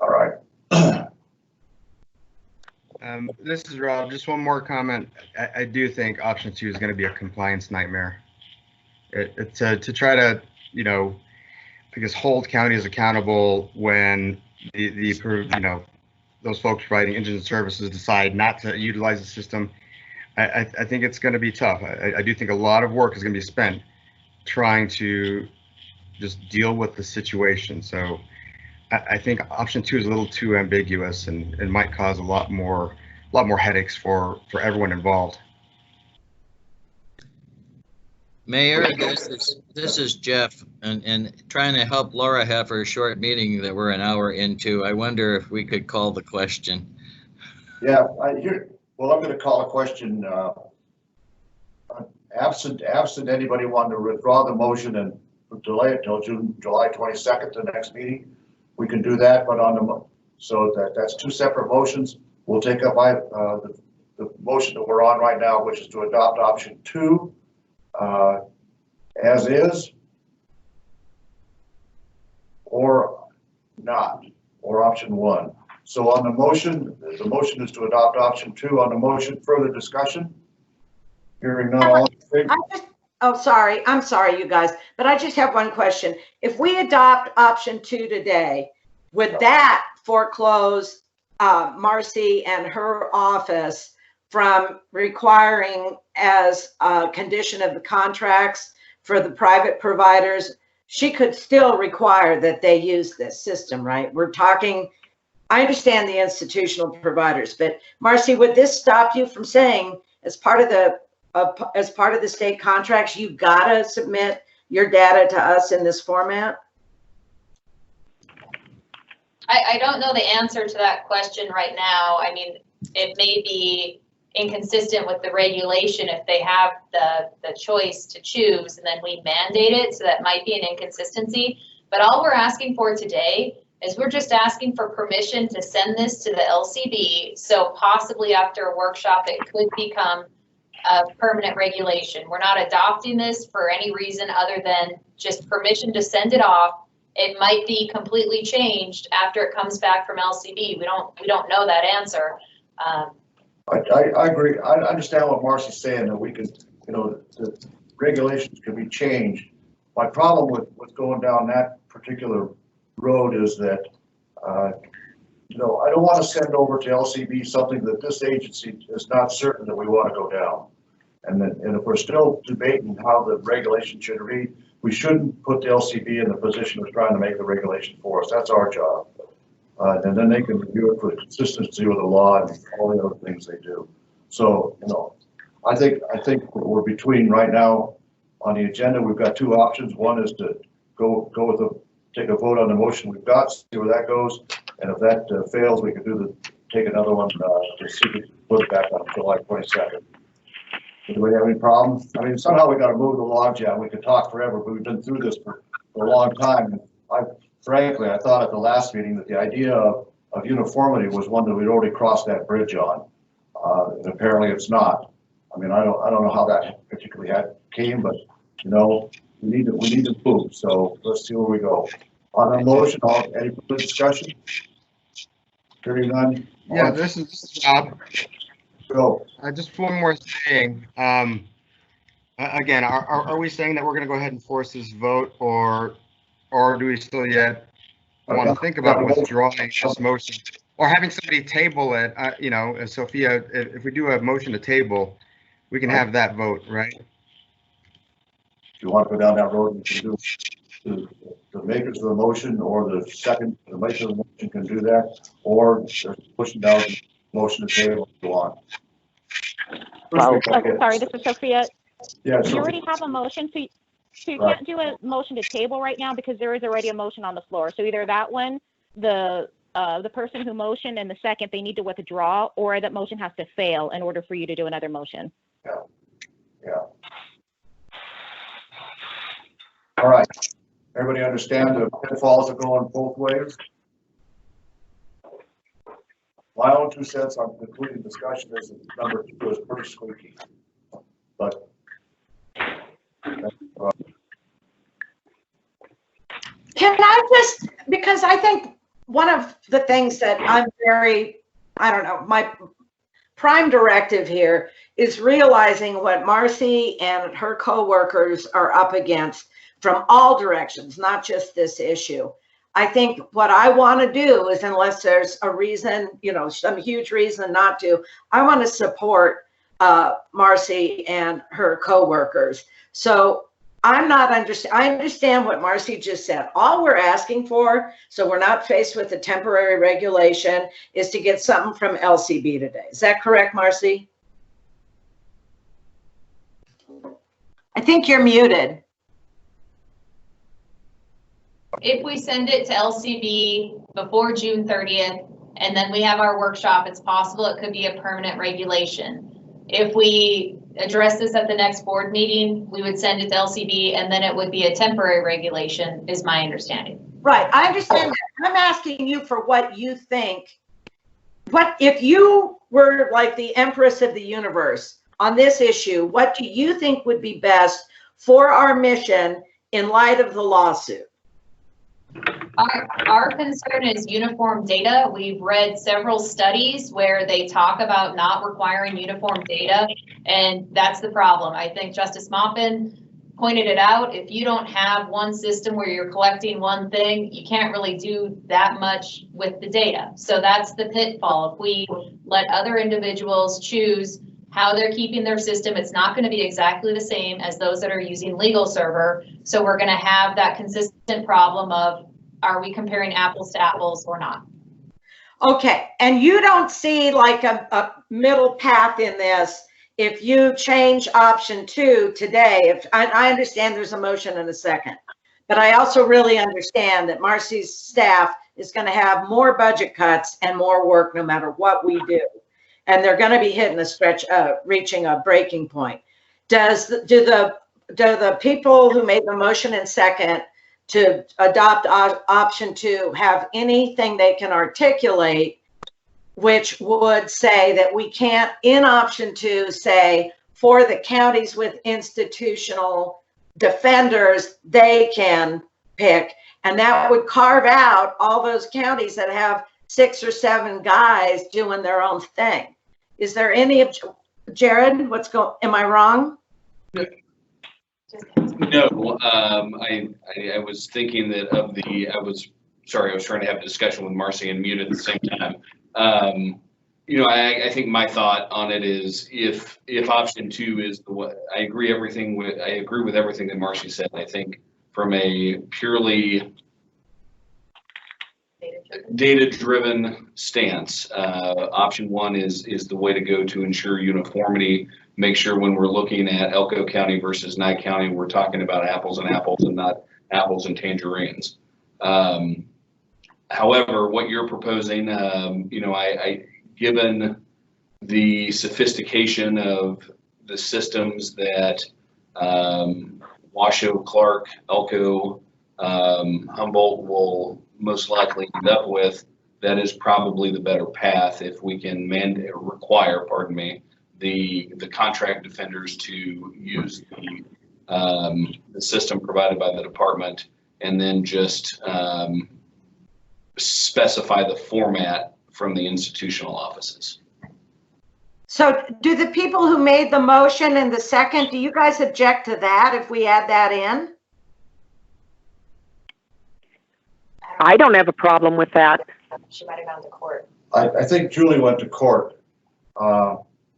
All right. This is Rob. Just one more comment. I do think option 2 is going to be a compliance nightmare. It's to try to, I guess, hold counties accountable when those folks providing indigent services decide not to utilize the system. I think it's going to be tough. I do think a lot of work is going to be spent trying to just deal with the situation. So I think option 2 is a little too ambiguous, and it might cause a lot more headaches for everyone involved. Mayor, this is Jeff, and trying to help Laura have her short meeting that we're an hour into. I wonder if we could call the question. Yeah, I'm going to call a question. Absent anybody wanting to withdraw the motion and delay it till July 22nd, the next meeting, we can do that. But so that's 2 separate motions. We'll take up the motion that we're on right now, which is to adopt option 2 as is, or not, or option 1. So on the motion is to adopt option 2. On the motion, further discussion? Hearing none, all in favor? Oh, sorry. I'm sorry, you guys, but I just have one question. If we adopt option 2 today, would that foreclose Marcy and her office from requiring, as a condition of the contracts for the private providers, she could still require that they use this system, right? We're talking, I understand the institutional providers, but Marcy, would this stop you from saying, as part of the state contracts, you gotta submit your data to us in this format? I don't know the answer to that question right now. I mean, it may be inconsistent with the regulation if they have the choice to choose and then we mandate it, so that might be an inconsistency. But all we're asking for today is we're just asking for permission to send this to the LCB, so possibly after a workshop it could become a permanent regulation. We're not adopting this for any reason other than just permission to send it off. It might be completely changed after it comes back from LCB. We don't know that answer. I agree. I understand what Marcy's saying, that we could, the regulations can be changed. My problem with going down that particular road is that, I don't want to send over to LCB something that this agency is not certain that we want to go down. And if we're still debating how the regulation should read, we shouldn't put the LCB in the position of trying to make the regulation for us. That's our job. And then they can review it for the consistency with the law and all the other things they do. So, I think we're between right now on the agenda. We've got 2 options. One is to take a vote on the motion we've got, see where that goes. And if that fails, we can take another one to see if we can put it back on July 22nd. Do we have any problems? I mean, somehow we got to move the logjam. We could talk forever, but we've been through this for a long time. Frankly, I thought at the last meeting that the idea of uniformity was one that we'd already crossed that bridge on. And apparently it's not. I mean, I don't know how that particularly came, but we need to move. So let's see where we go. On the motion, any further discussion? Hearing none. Yeah, this is Bob. Go. Just one more thing. Again, are we saying that we're going to go ahead and force this vote, or do we still yet want to think about withdrawing this motion or having somebody table it? Sophia, if we do a motion to table, we can have that vote, right? If you want to go down that road, you can do the makers of the motion, or the makers of the motion can do that, or pushing down the motion to table if you want. Sorry, this is Sophia. Yeah, you already have a motion, so So you Right. can't do a motion to table right now because there is already a motion on the floor. So either that one, the person who motioned and the second, they need to withdraw, or that motion has to fail in order for you to do another motion. Yeah. All right. Everybody understand the pitfalls of going both ways? My own 2 cents on concluding discussion is that number 2 is pretty squeaky. But Can I just, because I think one of the things that I'm very, I don't know, my prime directive here is realizing what Marcy and her coworkers are up against from all directions, not just this issue. I think what I want to do is, unless there's a reason, you know, some huge reason not to, I want to support Marcy and her coworkers. So I'm not I understand what Marcy just said. All we're asking for, so we're not faced with a temporary regulation, is to get something from LCB today. Is that correct, Marcy? I think you're muted. If we send it to LCB before June 30th, and then we have our workshop, it's possible it could be a permanent regulation. If we address this at the next board meeting, we would send it to LCB, and then it would be a temporary regulation, is my understanding. Right, I understand that. I'm asking you for what you think. What if you were like the empress of the universe on this issue, what do you think would be best for our mission in light of the lawsuit? Our concern is uniform data. We've read several studies where they talk about not requiring uniform data, and that's the problem. I think Justice Maupin pointed it out. If you don't have one system where you're collecting one thing, you can't really do that much with the data. So that's the pitfall. If we let other individuals choose how they're keeping their system, it's not going to be exactly the same as those that are using legal server. So we're going to have that consistent problem of, are we comparing apples to apples or not? Okay, and you don't see like a middle path in this if you change option 2 today. If I understand there's a motion and a second, but I also really understand that Marcy's staff is going to have more budget cuts and more work no matter what we do. And they're going to be hitting a stretch, reaching a breaking point. Do the people who made the motion and second to adopt option 2 have anything they can articulate which would say that we can't, in option 2, say for the counties with institutional defenders, they can pick, and that would carve out all those counties that have 6 or 7 guys doing their own thing? Is there any, Jared, am I wrong? No, I was thinking that I was trying to have a discussion with Marcy and mute at the same time. I think my thought on it is if option 2 is the way, I agree with everything that Marcy said. I think from a purely data-driven stance, option 1 is the way to go to ensure uniformity. Make sure when we're looking at Elko County versus Nye County, we're talking about apples and apples and not apples and tangerines. However, what you're proposing, given the sophistication of the systems that Washoe, Clark, Elko, Humboldt will most likely end up with, that is probably the better path if we can require the contract defenders to use the system provided by the department, and then just specify the format from the institutional offices. So do the people who made the motion and the second, do you guys object to that if we add that in? I don't have a problem with that. She might have gone to court. I think Julie went to court.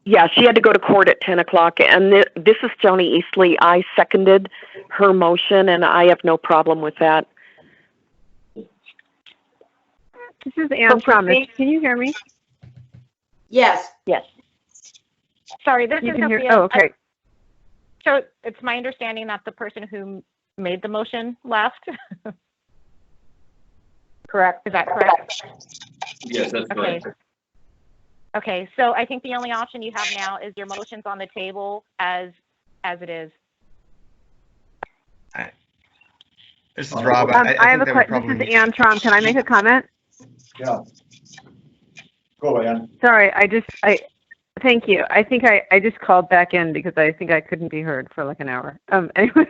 Yeah, she had to go to court at 10 o'clock. And this is Joni Eastley. I seconded her motion, and I have no problem with that. This is Ann Thomas. Can you hear me? Yes. Yes. Sorry, this You is can hear. Sophia. Oh, okay. so it's my understanding that the person who made the motion left. Correct. Is that correct? Yes, that's Okay. correct. Okay, so I think the only option you have now is your motion's on the table as it is. This is Rob. I have a question. This is Ann Trom. Can I make a comment? Yeah. Go, Ann. Sorry, thank you. I think I just called back in because I think I couldn't be heard for like an hour. Anyway,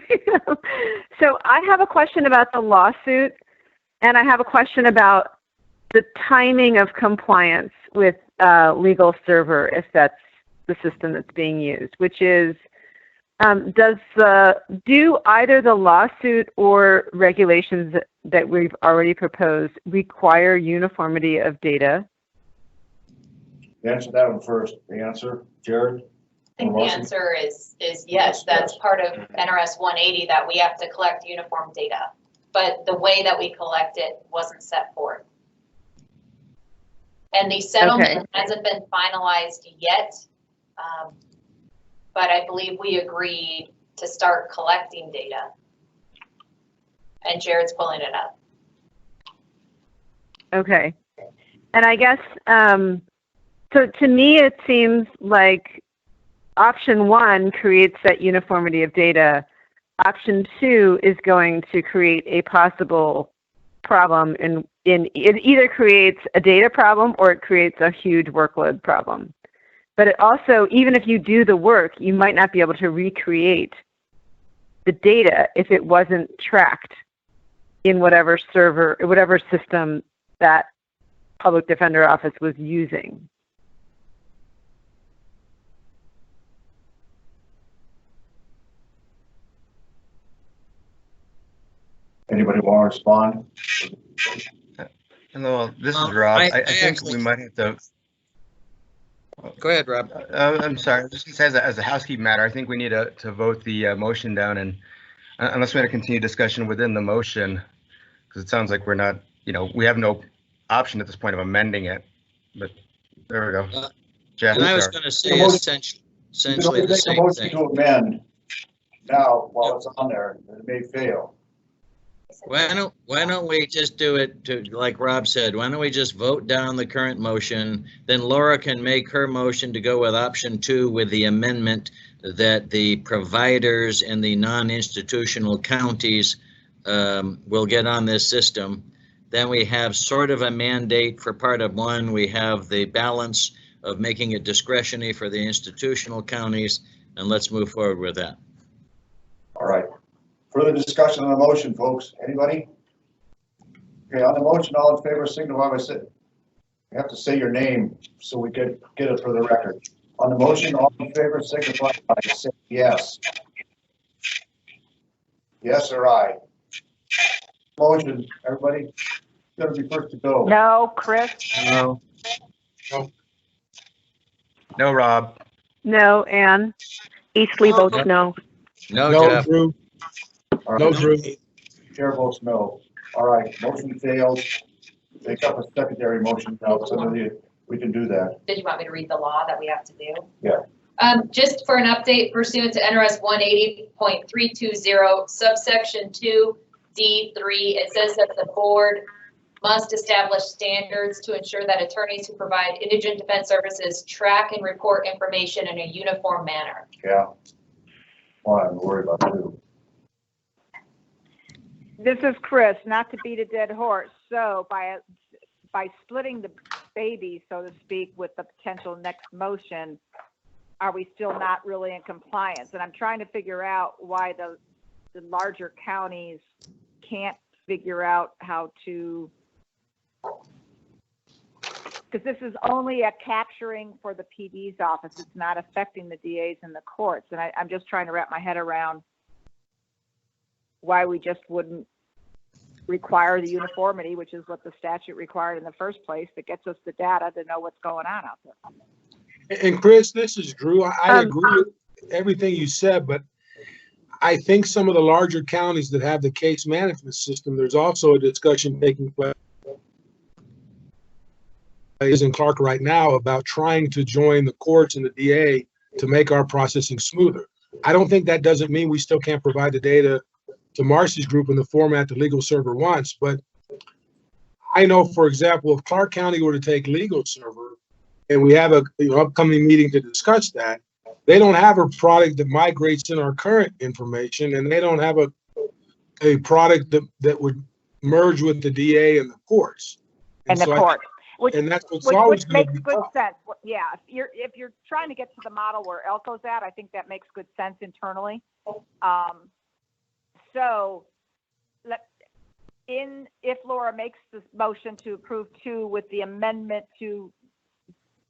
so I have a question about the lawsuit, and I have a question about the timing of compliance with legal server, if that's the system that's being used, which is, do either the lawsuit or regulations that we've already proposed require uniformity of data? Answer that one first. The answer, Jared? I think the answer is yes. That's part of NRS 180 that we have to collect uniform data, but the way that we collect it wasn't set forth. And the settlement hasn't been finalized yet, but I believe we agreed to start collecting data. And Jared's pulling it up. Okay. And I guess, so to me, it seems like option 1 creates that uniformity of data. Option 2 is going to create a possible problem in it either creates a data problem or it creates a huge workload problem. But it also, even if you do the work, you might not be able to recreate the data if it wasn't tracked in whatever server, whatever system that public defender office was using. Anybody want to respond? Hello, this is Rob. I think we might have to. Go ahead, Rob. I'm sorry. Just as a housekeeping matter, I think we need to vote the motion down, and unless we had a continued discussion within the motion, because it sounds like we're not, we have no option at this point of amending it. But there we go. Jeff, And I was going to say essentially the same thing. To amend now while it's on there, it may fail. Why don't we just do it to, like Rob said, why don't we just vote down the current motion, then Laura can make her motion to go with option 2 with the amendment that the providers and the non-institutional counties will get on this system. Then we have sort of a mandate for part of 1. We have the balance of making it discretionary for the institutional counties, and let's move forward with that. All right. Further discussion on the motion, folks? Anybody? Okay, on the motion, all in favor, signify by saying. You have to say your name so we get it for the record. On the motion, all in favor, signify by saying yes. Yes or aye. Motion, everybody. Gonna be first to go. No, Chris. No. No. No, Rob. No, Ann. Eastley votes no. No, No, Jeff. Drew. All No, right. Drew. Chair votes no. All right, motion fails. Take up a secondary motion now. We can do that. Did you want me to read the law that we have to do? Yeah. Just for an update pursuant to NRS 180.320 subsection 2D3, it says that the board must establish standards to ensure that attorneys who provide indigent defense services track and report information in a uniform manner. Yeah. Well, I'm worried about too. This is Chris, not to beat a dead horse. So by splitting the baby, so to speak, with the potential next motion, are we still not really in compliance? And I'm trying to figure out why the larger counties can't figure out how to, because this is only a capturing for the PD's office. It's not affecting the DAs and the courts. And I'm just trying to wrap my head around why we just wouldn't require the uniformity, which is what the statute required in the first place, that gets us the data to know what's going on out there. And Chris, this is Drew. I agree with everything you said, but I think some of the larger counties that have the case management system, there's also a discussion taking place in Clark right now about trying to join the courts and the DA to make our processing smoother. I don't think that doesn't mean we still can't provide the data to Marcy's group in the format the legal server wants. But I know, for example, if Clark County were to take legal server, and we have a upcoming meeting to discuss that, they don't have a product that migrates in our current information, and they don't have a product that would merge with the DA and the courts. And the so court. Which that's what's always makes going to be good tough. sense. Yeah, if you're trying to get to the model where Elko's at, I think that makes good sense internally. So if Laura makes this motion to approve 2 with the amendment to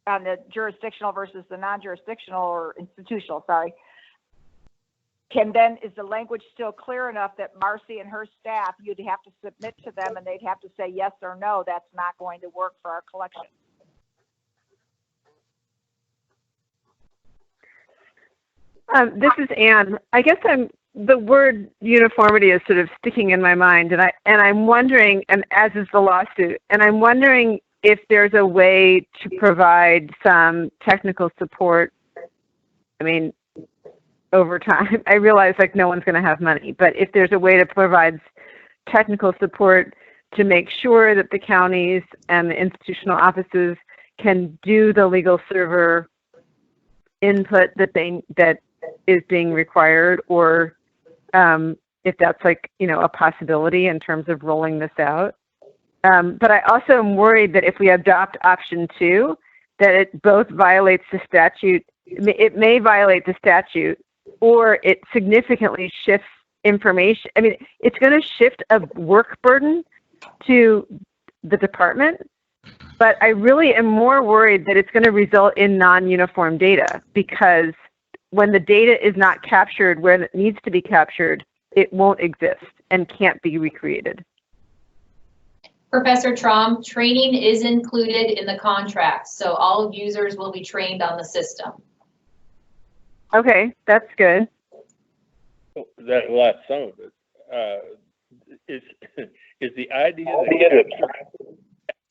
on the jurisdictional versus the non-jurisdictional or institutional, sorry, is the language still clear enough that Marcy and her staff, you'd have to submit to them and they'd have to say yes or no, that's not going to work for our collection? This is Anne. I guess the word uniformity is sort of sticking in my mind, and I'm wondering, and as is the lawsuit, and I'm wondering if there's a way to provide some technical support. I mean, over time, I realize like no one's going to have money, but if there's a way to provide technical support to make sure that the counties and the institutional offices can do the legal server input that is being required, or if that's like, a possibility in terms of rolling this out. But I also am worried that if we adopt option 2, that it both violates the statute. It may violate the statute, or it significantly shifts information. I mean, it's going to shift a work burden to the department, but I really am more worried that it's going to result in non-uniform data, because when the data is not captured where it needs to be captured, it won't exist and can't be recreated. Professor Traum, training is included in the contract, so all users will be trained on the system. Okay, that's good. That last some of it is the idea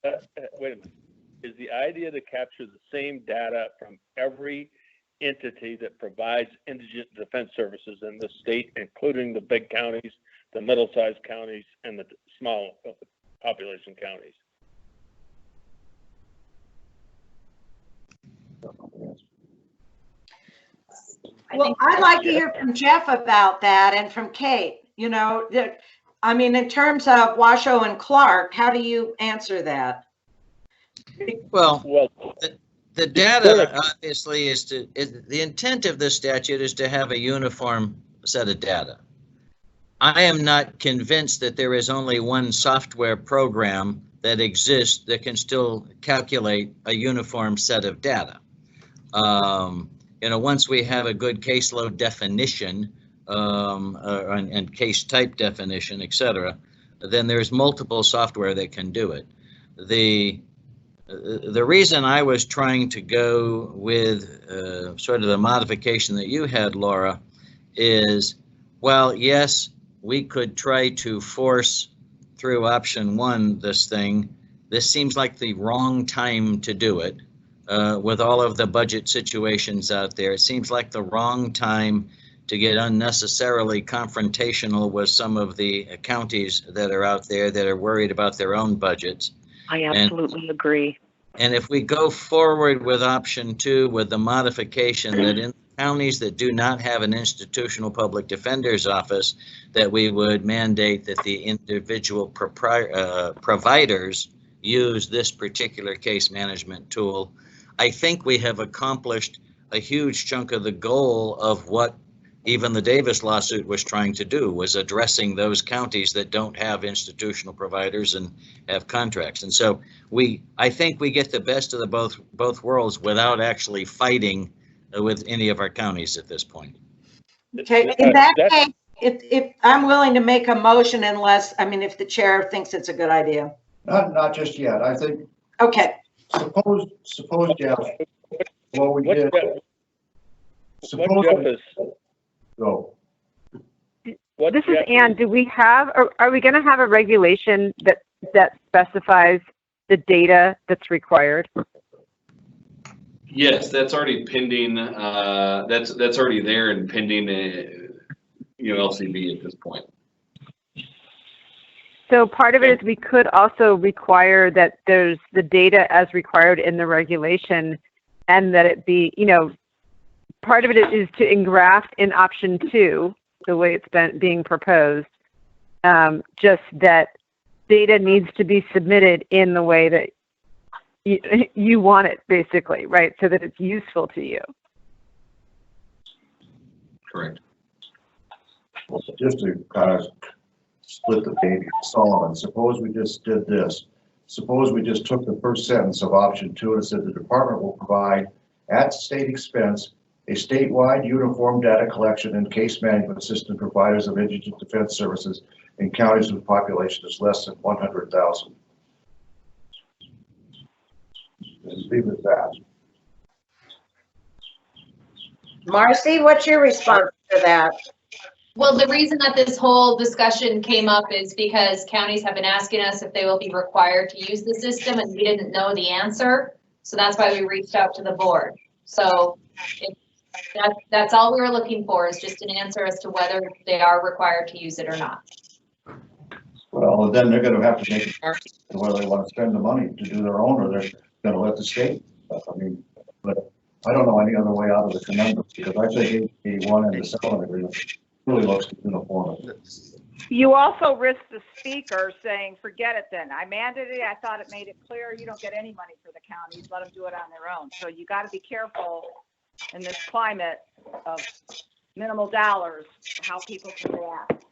that wait a minute, is the idea to capture the same data from every entity that provides indigent defense services in the state, including the big counties, the middle-sized counties, and the small population counties? Well, I'd like to hear from Jeff about that and from Kate. I mean, in terms of Washoe and Clark, how do you answer that? Well, the data obviously is the intent of this statute is to have a uniform set of data. I am not convinced that there is only one software program that exists that can still calculate a uniform set of data. Once we have a good caseload definition and case type definition, etc., then there's multiple software that can do it. The reason I was trying to go with sort of the modification that you had, Laura, is, well, yes, we could try to force through option 1 this thing. This seems like the wrong time to do it. With all of the budget situations out there, it seems like the wrong time to get unnecessarily confrontational with some of the counties that are out there that are worried about their own budgets. I absolutely agree. And if we go forward with option 2 with the modification that in counties that do not have an institutional public defender's office, that we would mandate that the individual providers use this particular case management tool, I think we have accomplished a huge chunk of the goal of what even the Davis lawsuit was trying to do, was addressing those counties that don't have institutional providers and have contracts. And so I think we get the best of the both worlds without actually fighting with any of our counties at this point. Okay, in that case, if I'm willing to make a motion if the chair thinks it's a good idea. Not just yet. I think. Okay. Suppose, Jeff, what we did. Go. This is Anne. Do we have, or are we going to have a regulation that specifies the data that's required? Yes, that's already pending. That's already there and pending, LCB at this point. So part of it is we could also require that there's the data as required in the regulation, and that it be, part of it is to engraft in option 2, the way it's been being proposed, just that data needs to be submitted in the way that you want it, basically, right? So that it's useful to you. Correct. Well, just to kind of split the baby, Solomon, suppose we just did this. Suppose we just took the first sentence of option 2 and said the department will provide at state expense a statewide uniform data collection and case management system providers of indigent defense services in counties with population is less than 100,000. Just leave it at that. Marcy, what's your response to that? Well, the reason that this whole discussion came up is because counties have been asking us if they will be required to use the system, and we didn't know the answer. So that's why we reached out to the board. So that's all we were looking for, is just an answer as to whether they are required to use it or not. Well, then they're going to have to make a choice whether they want to spend the money to do their own, or they're going to let the state. I mean, but I don't know any other way out of the conundrum, because I think 81 and the settlement agreement really looks uniform. You also risk the speaker saying, forget it then. I mandated it. I thought it made it clear you don't get any money for the counties. Let them do it on their own. So you got to be careful in this climate of minimal dollars, how people can react.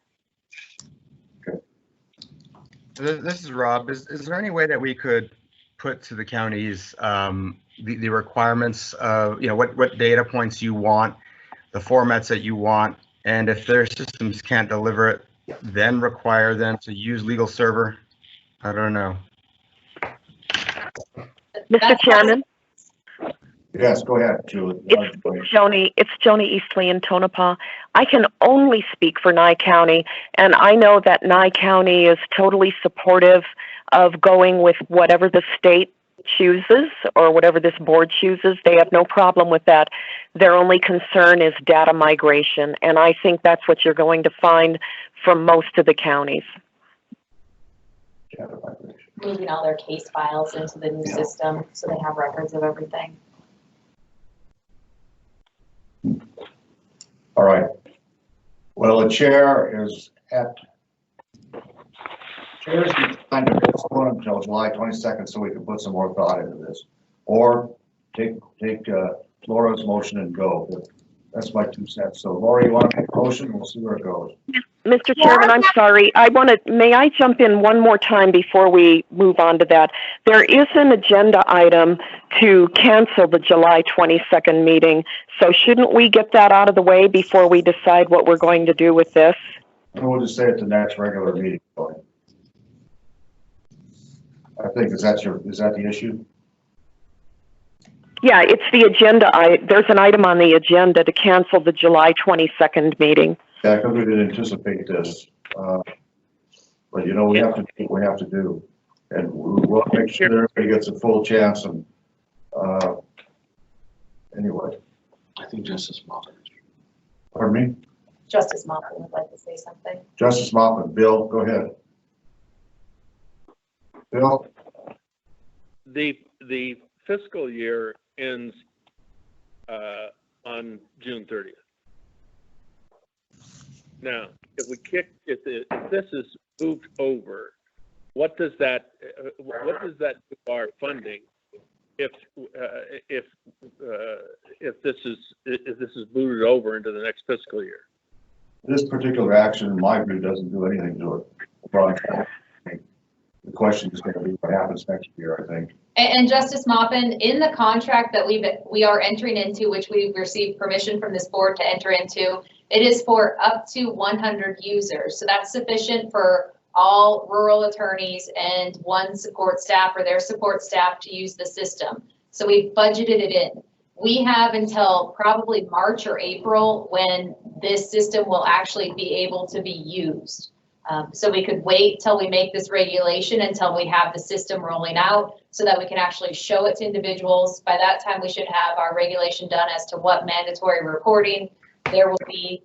This is Rob. Is there any way that we could put to the counties the requirements of, what data points you want, the formats that you want, and if their systems can't deliver it, then require them to use legal server? I don't know. Mr. Chairman? Yes, go ahead, Julie. It's Joni Eastley in Tonopah. I can only speak for Nye County, and I know that Nye County is totally supportive of going with whatever the state chooses or whatever this board chooses. They have no problem with that. Their only concern is data migration, and I think that's what you're going to find from most of the counties. Moving all their case files into the new system so they have records of everything. All right. Well, the chair is at. Chair's trying to postpone until July 22nd so we can put some more thought into this, or take Laura's motion and go. But that's my 2 cents. So, Laura, you want to make a motion? We'll see where it goes. Mr. Chairman, I'm sorry. May I jump in one more time before we move on to that? There is an agenda item to cancel the July 22nd meeting. So shouldn't we get that out of the way before we decide what we're going to do with this? And we'll just say at the next regular meeting. I think, is that the issue? Yeah, it's the agenda. There's an item on the agenda to cancel the July 22nd meeting. Yeah, because we didn't anticipate this. But we have to do what we have to do, and we'll make sure everybody gets a full chance. And anyway, I think Justice Moffett. Pardon me? Justice Moffett would like to say something. Justice Moffett, Bill, go ahead. Bill? The fiscal year ends on June 30th. Now, if this is moved over, what does that do to our funding if this is moved over into the next fiscal year? This particular action, in my view, doesn't do anything to it. The question is going to be what happens next year, I think. And Justice Moppin, in the contract that we are entering into, which we've received permission from this board to enter into, it is for up to 100 users. So that's sufficient for all rural attorneys and one support staff or their support staff to use the system. So we've budgeted it in. We have until probably March or April when this system will actually be able to be used. So we could wait till we make this regulation until we have the system rolling out so that we can actually show it to individuals. By that time, we should have our regulation done as to what mandatory reporting there will be.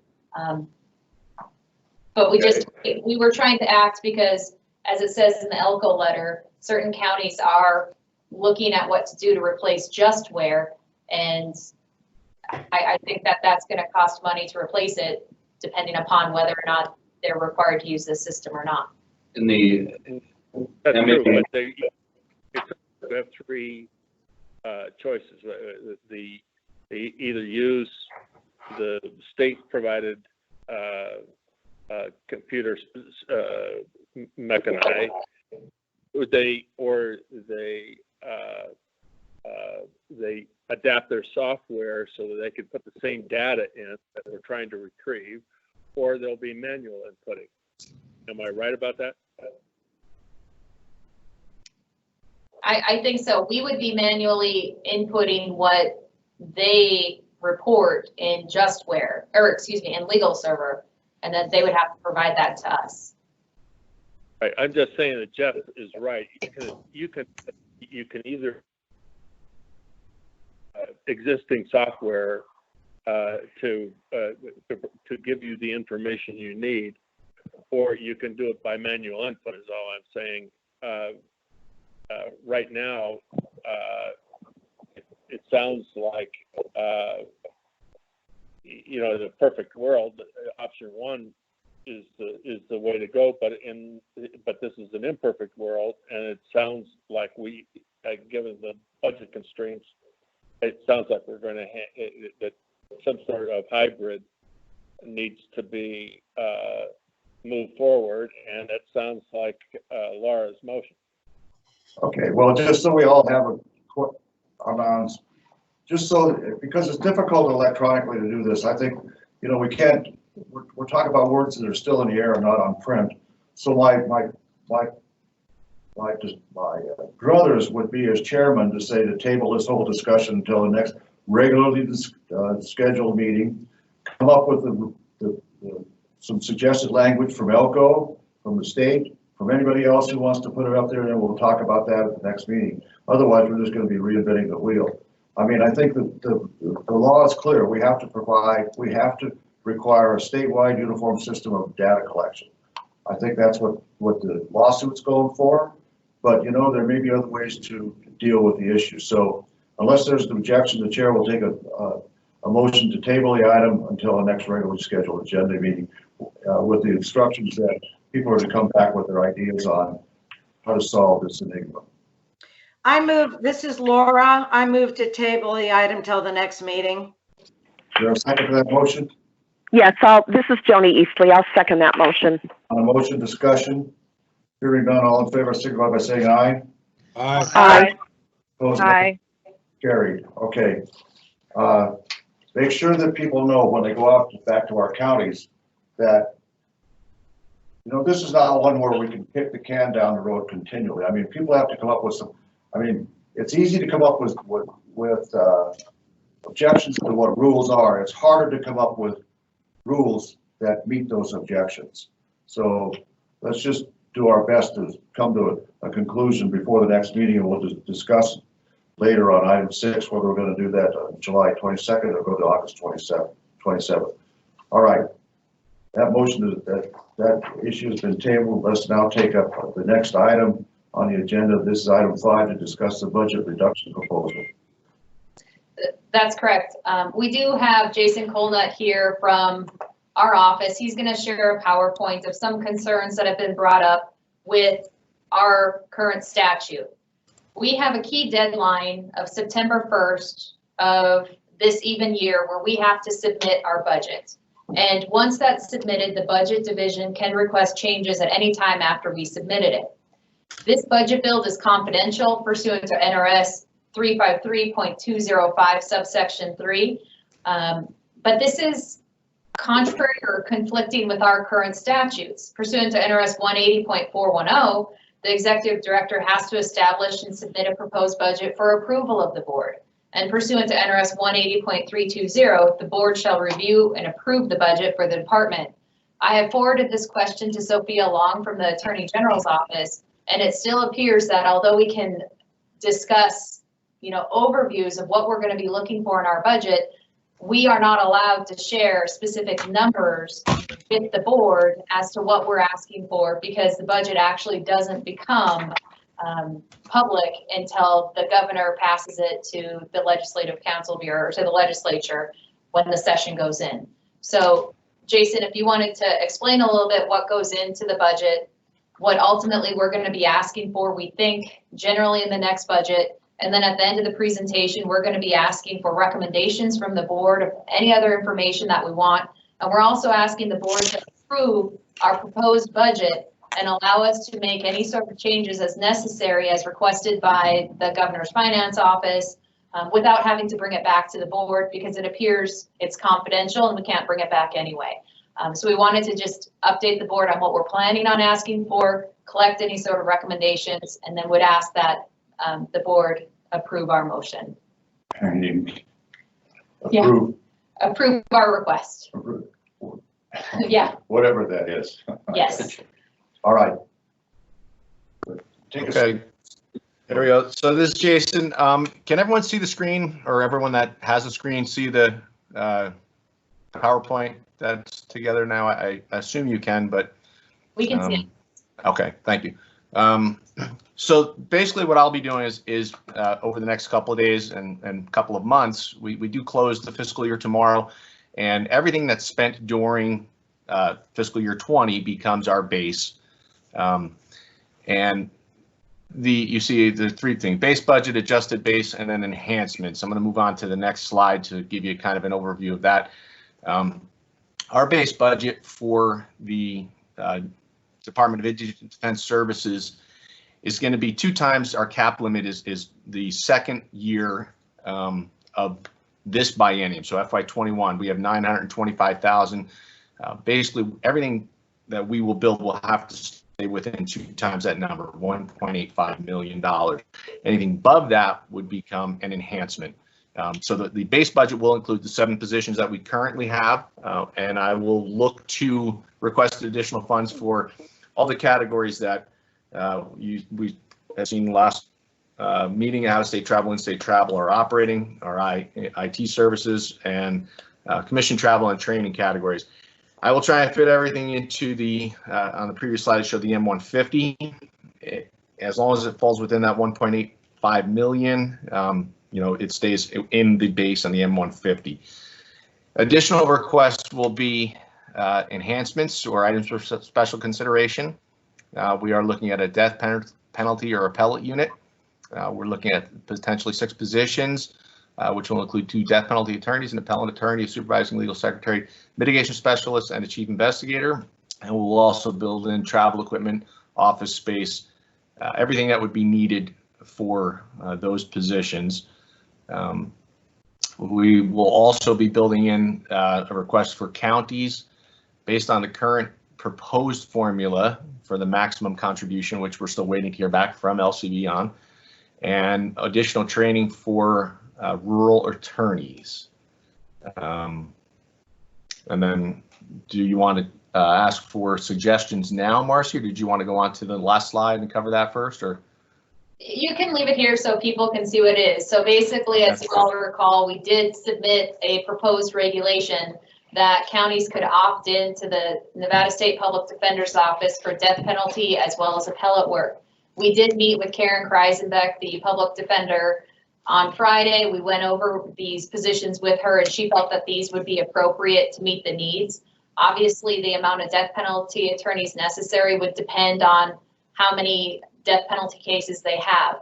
But we were trying to act because, as it says in the ELCO letter, certain counties are looking at what to do to replace Justware. And I think that that's going to cost money to replace it, depending upon whether or not they're required to use this system or not. That's true, but they have three choices. They either use the state-provided computer mechanized, or they adapt their software so that they can put the same data in that we're trying to retrieve, or there'll be manual inputting. Am I right about that? I think so. We would be manually inputting what they report in Justware, or excuse me, in Legal Server, and then they would have to provide that to us. Right. I'm just saying that Jeff is right. You can either existing software to give you the information you need, or you can do it by manual input. Is all I'm saying. Right now, it sounds like the perfect world. Option one is the way to go, but this is an imperfect world, and it sounds like given the budget constraints, it sounds like we're going to that some sort of hybrid needs to be moved forward, and it sounds like Laura's motion. Okay, well, just so we all have because it's difficult electronically to do this, I think, we can't, we're talking about words that are still in the air and not on print. So my druthers would be as chairman to say to table this whole discussion until the next regularly scheduled meeting, come up with some suggested language from ELCO, from the state, from anybody else who wants to put it up there, and then we'll talk about that at the next meeting. Otherwise, we're just going to be reinventing the wheel. I mean, I think that the law is clear. We have to require a statewide uniform system of data collection. I think that's what the lawsuit's going for. But, there may be other ways to deal with the issue. So unless there's an objection, the chair will take a motion to table the item until the next regularly scheduled agenda meeting with the instructions that people are to come back with their ideas on how to solve this enigma. This is Laura. I move to table the item till the next meeting. Is there a second to that motion? Yes, this is Joni Eastley. I'll second that motion. On a motion discussion, hearing none, all in favor signify by saying aye. Aye. Aye. Opposed, Aye. carried. Okay. Make sure that people know when they go out back to our counties that this is not one where we can kick the can down the road continually. I mean, people have to come up with some. I mean, it's easy to come up with objections to what rules are. It's harder to come up with rules that meet those objections. So let's just do our best to come to a conclusion before the next meeting, and we'll just discuss later on item 6 whether we're going to do that on July 22nd or go to August 27th. All right. That motion that issue has been tabled. Let's now take up the next item on the agenda. This is item 5 to discuss the budget reduction proposal. That's correct. We do have Jason Colnut here from our office. He's going to share a PowerPoint of some concerns that have been brought up with our current statute. We have a key deadline of September 1st of this even year where we have to submit our budget. And once that's submitted, the budget division can request changes at any time after we submitted it. This budget build is confidential pursuant to NRS 353.205 subsection 3. But this is contrary or conflicting with our current statutes. Pursuant to NRS 180.410, the executive director has to establish and submit a proposed budget for approval of the board. And pursuant to NRS 180.320, the board shall review and approve the budget for the department I have forwarded this question to Sophia Long from the Attorney General's office, and it still appears that although we can discuss, overviews of what we're going to be looking for in our budget, we are not allowed to share specific numbers with the board as to what we're asking for, because the budget actually doesn't become public until the governor passes it to the legislative council bureau, or to the legislature when the session goes in. So Jason, if you wanted to explain a little bit what goes into the budget, what ultimately we're going to be asking for, we think generally in the next budget. And then at the end of the presentation, we're going to be asking for recommendations from the board of any other information that we want. And we're also asking the board to approve our proposed budget and allow us to make any sort of changes as necessary as requested by the governor's finance office, without having to bring it back to the board, because it appears it's confidential and we can't bring it back anyway. So we wanted to just update the board on what we're planning on asking for, collect any sort of recommendations, and then would ask that the board approve our motion. Approve. Approve our request. Approve. Yeah. Whatever that is. Yes. All right. Okay. There we go. So this is Jason. Can everyone see the screen, or everyone that has a screen see the PowerPoint that's together now? I assume you can, but we can see it. Okay, thank you. So basically what I'll be doing is over the next couple of days and couple of months, we do close the fiscal year tomorrow, and everything that's spent during fiscal year 20 becomes our base. And you see the three things: base budget, adjusted base, and then enhancements. I'm going to move on to the next slide to give you kind of an overview of that. Our base budget for the Department of Indigent Defense Services is going to be 2 times our cap limit is the second year of this biennium. So FY21, we have $925,000. Basically, everything that we will build will have to stay within 2 times that number, $1.85 million. Anything above that would become an enhancement. So the base budget will include the 7 positions that we currently have, and I will look to request additional funds for all the categories that we have seen last meeting: out-of-state travel, in-state travel are operating, our IT services, and commission travel and training categories. I will try and fit everything into the, on the previous slide, I showed the M150. As long as it falls within that 1.85 million, it stays in the base on the M150. Additional requests will be enhancements or items for special consideration. We are looking at a death penalty or appellate unit. We're looking at potentially 6 positions, which will include 2 death penalty attorneys, an appellate attorney, a supervising legal secretary, mitigation specialist, and a chief investigator. And we'll also build in travel equipment, office space, everything that would be needed for those positions. We will also be building in a request for counties based on the current proposed formula for the maximum contribution, which we're still waiting to hear back from LCB on, and additional training for rural attorneys. And then do you want to ask for suggestions now, Marcy, or did you want to go on to the last slide and cover that first, or? You can leave it here so people can see what it is. So basically, as you all recall, we did submit a proposed regulation that counties could opt into the Nevada State Public Defender's Office for death penalty as well as appellate work. We did meet with Karen Kreisenbeck, the public defender, on Friday. We went over these positions with her, and she felt that these would be appropriate to meet the needs. Obviously, the amount of death penalty attorneys necessary would depend on how many death penalty cases they have.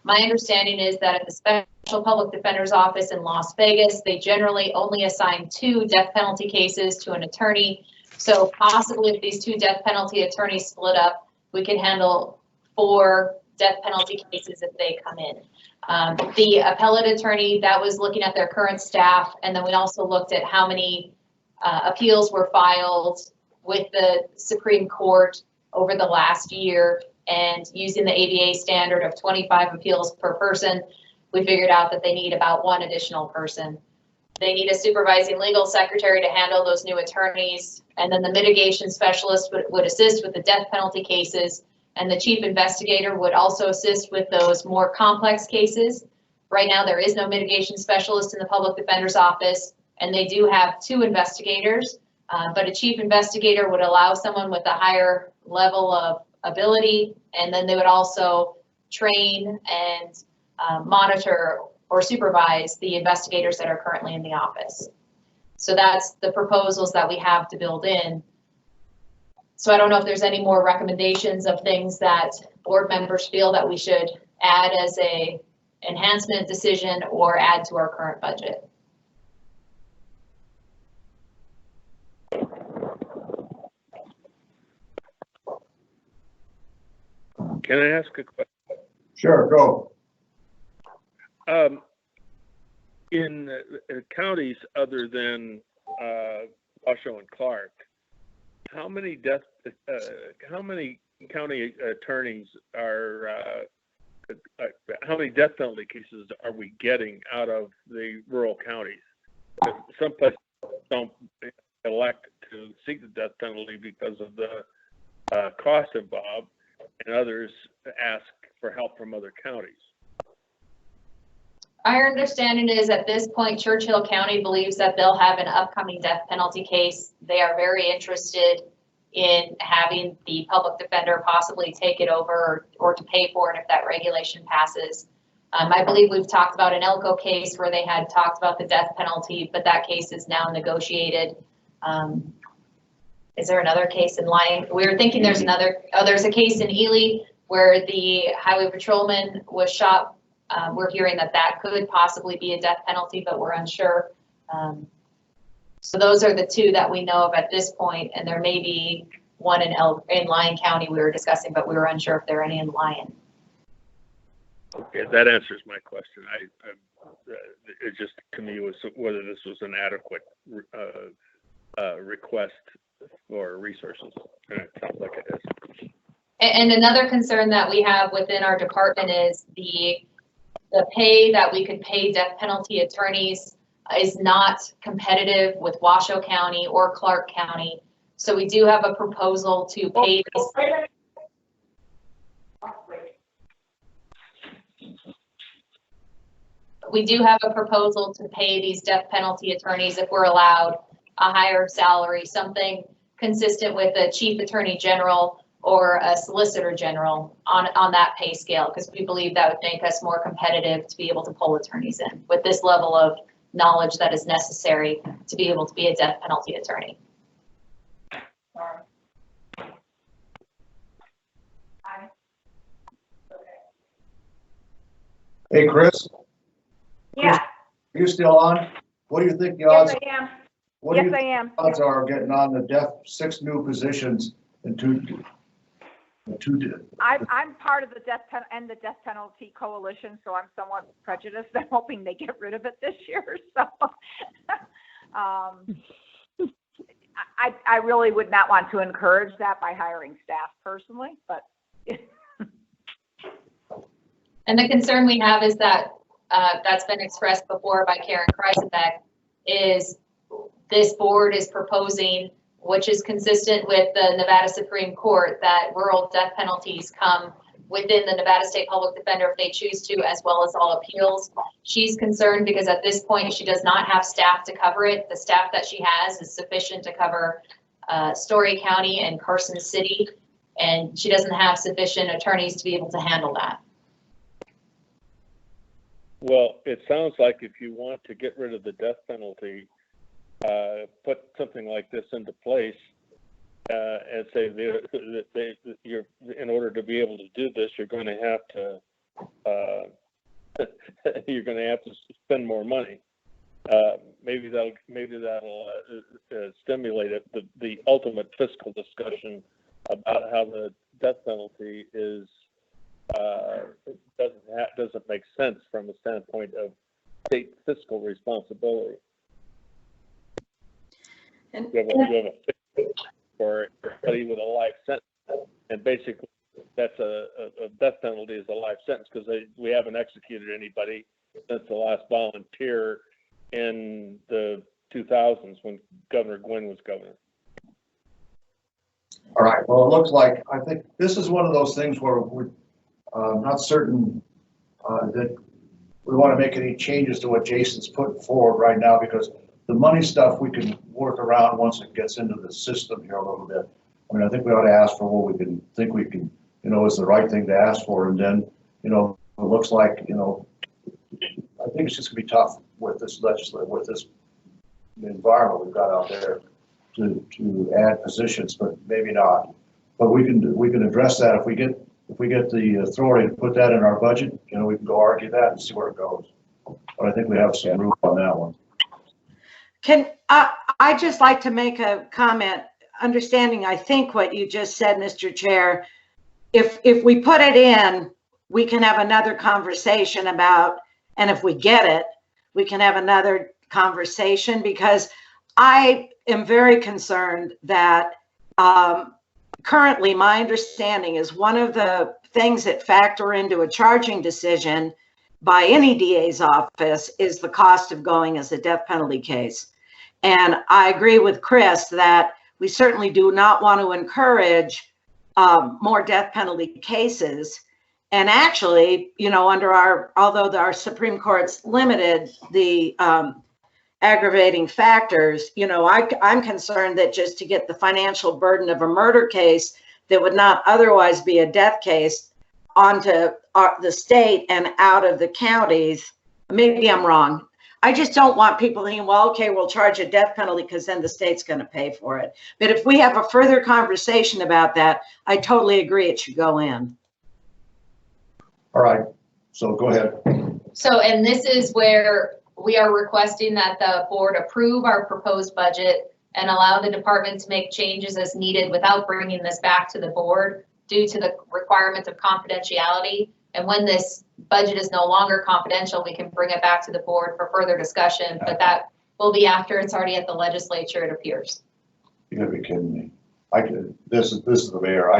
My understanding is that at the Special Public Defender's Office in Las Vegas, they generally only assign 2 death penalty cases to an attorney. So possibly if these 2 death penalty attorneys split up, we can handle 4 death penalty cases if they come in. The appellate attorney, that was looking at their current staff, and then we also looked at how many appeals were filed with the Supreme Court over the last year, and using the ABA standard of 25 appeals per person, we figured out that they need about 1 additional person. They need a supervising legal secretary to handle those new attorneys. And then the mitigation specialist would assist with the death penalty cases. And the chief investigator would also assist with those more complex cases. Right now, there is no mitigation specialist in the public defender's office, and they do have 2 investigators. But a chief investigator would allow someone with a higher level of ability, and then they would also train and monitor or supervise the investigators that are currently in the office. So that's the proposals that we have to build in. So I don't know if there's any more recommendations of things that board members feel that we should add as a enhancement decision or add to our current budget. Can I ask a question? Sure, go. In counties other than Washoe and Clark, how many county attorneys are how many death penalty cases are we getting out of the rural counties? Some places don't elect to seek the death penalty because of the cost involved, and others ask for help from other counties. Our understanding is at this point, Churchill County believes that they'll have an upcoming death penalty case. They are very interested in having the public defender possibly take it over or to pay for it if that regulation passes. I believe we've talked about an Elko case where they had talked about the death penalty, but that case is now negotiated. Is there another case in line? We were thinking there's another, there's a case in Ely where the highway patrolman was shot. We're hearing that that could possibly be a death penalty, but we're unsure. So those are the 2 that we know of at this point, and there may be one in Lyon County we were discussing, but we were unsure if there are any in Lyon. Okay, that answers my question. It just, to me, was whether this was an adequate request for resources. And it sounds like it is. And another concern that we have within our department is the pay that we could pay death penalty attorneys is not competitive with Washoe County or Clark County. So we do have a proposal to pay these. We do have a proposal to pay these death penalty attorneys, if we're allowed, a higher salary, something consistent with a chief attorney general or a solicitor general on that pay scale, because we believe that would make us more competitive to be able to pull attorneys in with this level of knowledge that is necessary to be able to be a death penalty attorney. Hey, Chris? Yeah. Are you still on? What do you think the odds? Yes, I am. What do you Yes, I think am. the odds are getting on the 6 new positions and two I'm part of the death penalty coalition, so I'm somewhat prejudiced. I'm hoping they get rid of it this year. So I really would not want to encourage that by hiring staff personally, but. And the concern we have is that that's been expressed before by Karen Kreisenbeck, is this board is proposing, which is consistent with the Nevada Supreme Court, that rural death penalties come within the Nevada State Public Defender if they choose to, as well as all appeals. She's concerned because at this point she does not have staff to cover it. The staff that she has is sufficient to cover Story County and Carson City, and she doesn't have sufficient attorneys to be able to handle that. Well, it sounds like if you want to get rid of the death penalty, put something like this into place and say you're, in order to be able to do this, you're going to have to spend more money. Maybe that'll stimulate it. The ultimate fiscal discussion about how the death penalty is doesn't make sense from a standpoint of state fiscal responsibility. And you have a fix for somebody with a life sentence, and basically that's a death penalty is a life sentence because we haven't executed anybody since the last volunteer in the 2000s when Governor Gwynn was governor. All right, well, it looks like, I think this is one of those things where we're not certain that we want to make any changes to what Jason's putting forward right now, because the money stuff we can work around once it gets into the system here a little bit. I mean, I think we ought to ask for what we can think we can, is the right thing to ask for. And then, it looks like, I think it's just gonna be tough with this legislature, with this environment we've got out there to add positions, but maybe not. But we can address that if we get the authority to put that in our budget. We can go argue that and see where it goes. But I think we have some room on that one. Can I just like to make a comment, understanding I think what you just said, Mr. Chair. If we put it in, we can have another conversation about, and if we get it, we can have another conversation, because I am very concerned that currently my understanding is one of the things that factor into a charging decision by any DA's office is the cost of going as a death penalty case. And I agree with Chris that we certainly do not want to encourage more death penalty cases. And actually, under although our Supreme Court's limited the aggravating factors, I'm concerned that just to get the financial burden of a murder case that would not otherwise be a death case onto the state and out of the counties, maybe I'm wrong. I just don't want people thinking, well, okay, we'll charge a death penalty because then the state's going to pay for it. But if we have a further conversation about that, I totally agree it should go in. All right, so go ahead. So, and this is where we are requesting that the board approve our proposed budget and allow the department to make changes as needed without bringing this back to the board due to the requirement of confidentiality. And when this budget is no longer confidential, we can bring it back to the board for further discussion, but that will be after it's already at the legislature, it appears. You gotta be kidding me. This is the mayor.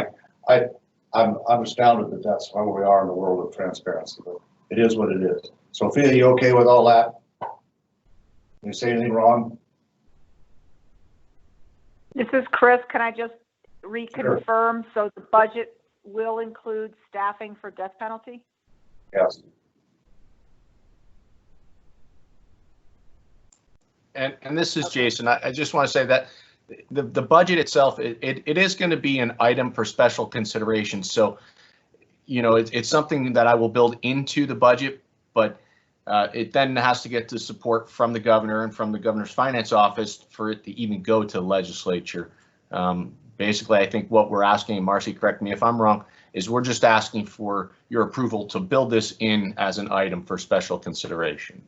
I'm astounded that that's where we are in the world of transparency, but it is what it is. Sophia, you okay with all that? Did you say anything wrong? This is Chris. Can I just reconfirm? Sure. So the budget will include staffing for death penalty? Yes. And this is Jason. I just want to say that the budget itself, it is going to be an item for special consideration. So, it's something that I will build into the budget, but it then has to get the support from the governor and from the governor's finance office for it to even go to the legislature. Basically, I think what we're asking, Marcy, correct me if I'm wrong, is we're just asking for your approval to build this in as an item for special consideration.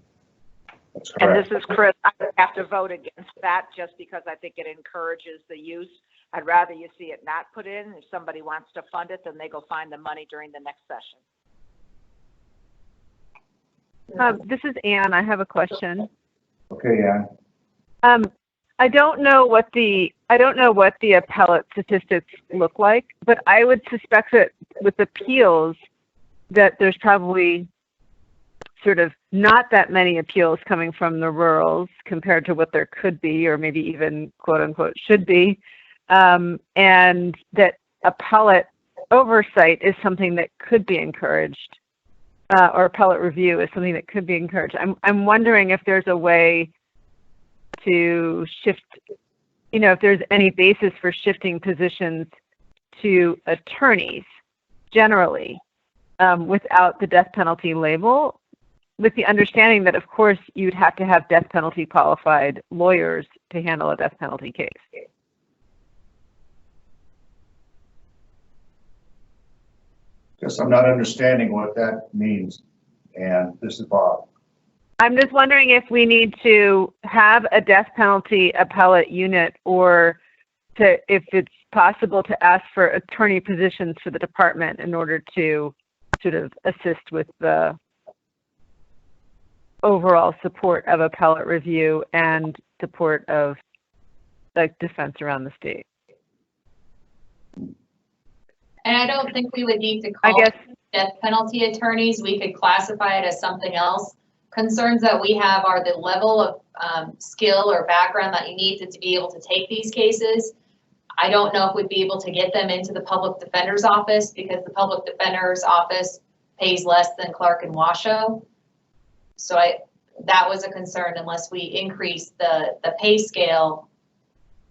That's correct. And this is Chris. I have to vote against that just because I think it encourages the use. I'd rather you see it not put in. If somebody wants to fund it, then they go find the money during the next session. This is Ann. I have a question. Okay, Ann. I don't know what the appellate statistics look like, but I would suspect that with appeals that there's probably sort of not that many appeals coming from the rurals compared to what there could be, or maybe even quote unquote should be, and that appellate oversight is something that could be encouraged, or appellate review is something that could be encouraged. I'm wondering if there's a way to shift, if there's any basis for shifting positions to attorneys generally without the death penalty label, with the understanding that, of course, you'd have to have death penalty qualified lawyers to handle a death penalty case. Guess I'm not understanding what that means. And this is Bob. I'm just wondering if we need to have a death penalty appellate unit, or if it's possible to ask for attorney positions for the department in order to sort of assist with the overall support of appellate review and support of defense around the state. And I don't think we would need to call death penalty attorneys. We could classify it as something else, concerns that we have are the level of skill or background that you need to be able to take these cases. I don't know if we'd be able to get them into the public defender's office because the public defender's office pays less than Clark and Washoe. So that was a concern. Unless we increase the pay scale,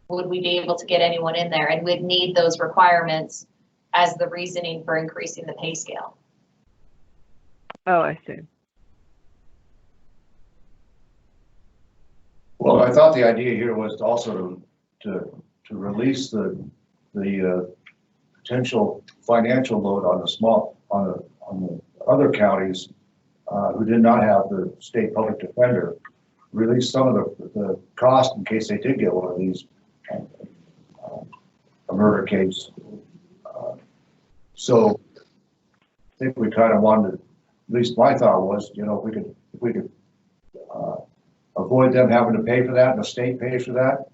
would we be able to get anyone in there? And we'd need those requirements as the reasoning for increasing the pay scale. Oh, I see. Well, I thought the idea here was also to release the potential financial load on the other counties who did not have the state public defender, release some of the cost in case they did get one of these, a murder case. So I think we kind of wanted, at least my thought was, you know, if we could avoid them having to pay for that and the state pays for that,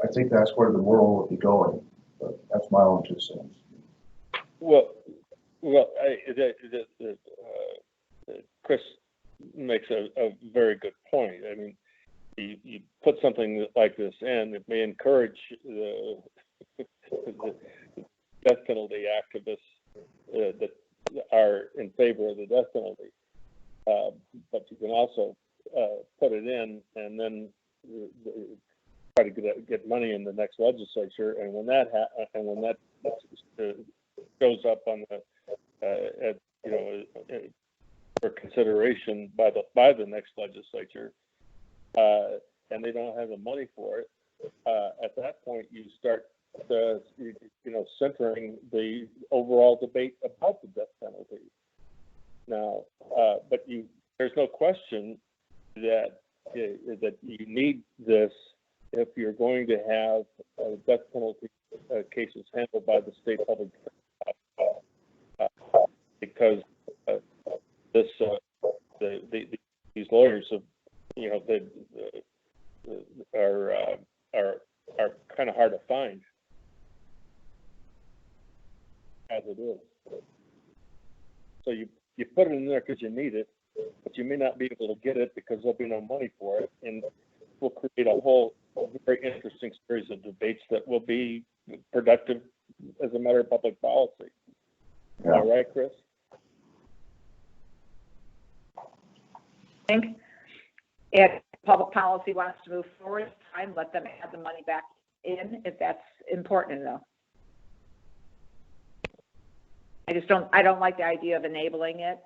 I think that's where the world will be going. But that's my own 2 cents. Well, Chris makes a very good point. I mean, you put something like this in, it may encourage the death penalty activists that are in favor of the death penalty. But you can also put it in and then try to get money in the next legislature, and when that shows up on the for consideration by the next legislature, and they don't have the money for it, at that point you start centering the overall debate about the death penalty. Now, but there's no question that you need this if you're going to have death penalty cases handled by the state public defense, because these lawyers have, are kind of hard to find as it is. So you put it in there because you need it, but you may not be able to get it because there'll be no money for it, and we'll create a whole very interesting series of debates that will be productive as a matter of public policy. Yeah. All right, Chris? I think if public policy wants to move forward, fine, let them add the money back in if that's important enough. I don't like the idea of enabling it,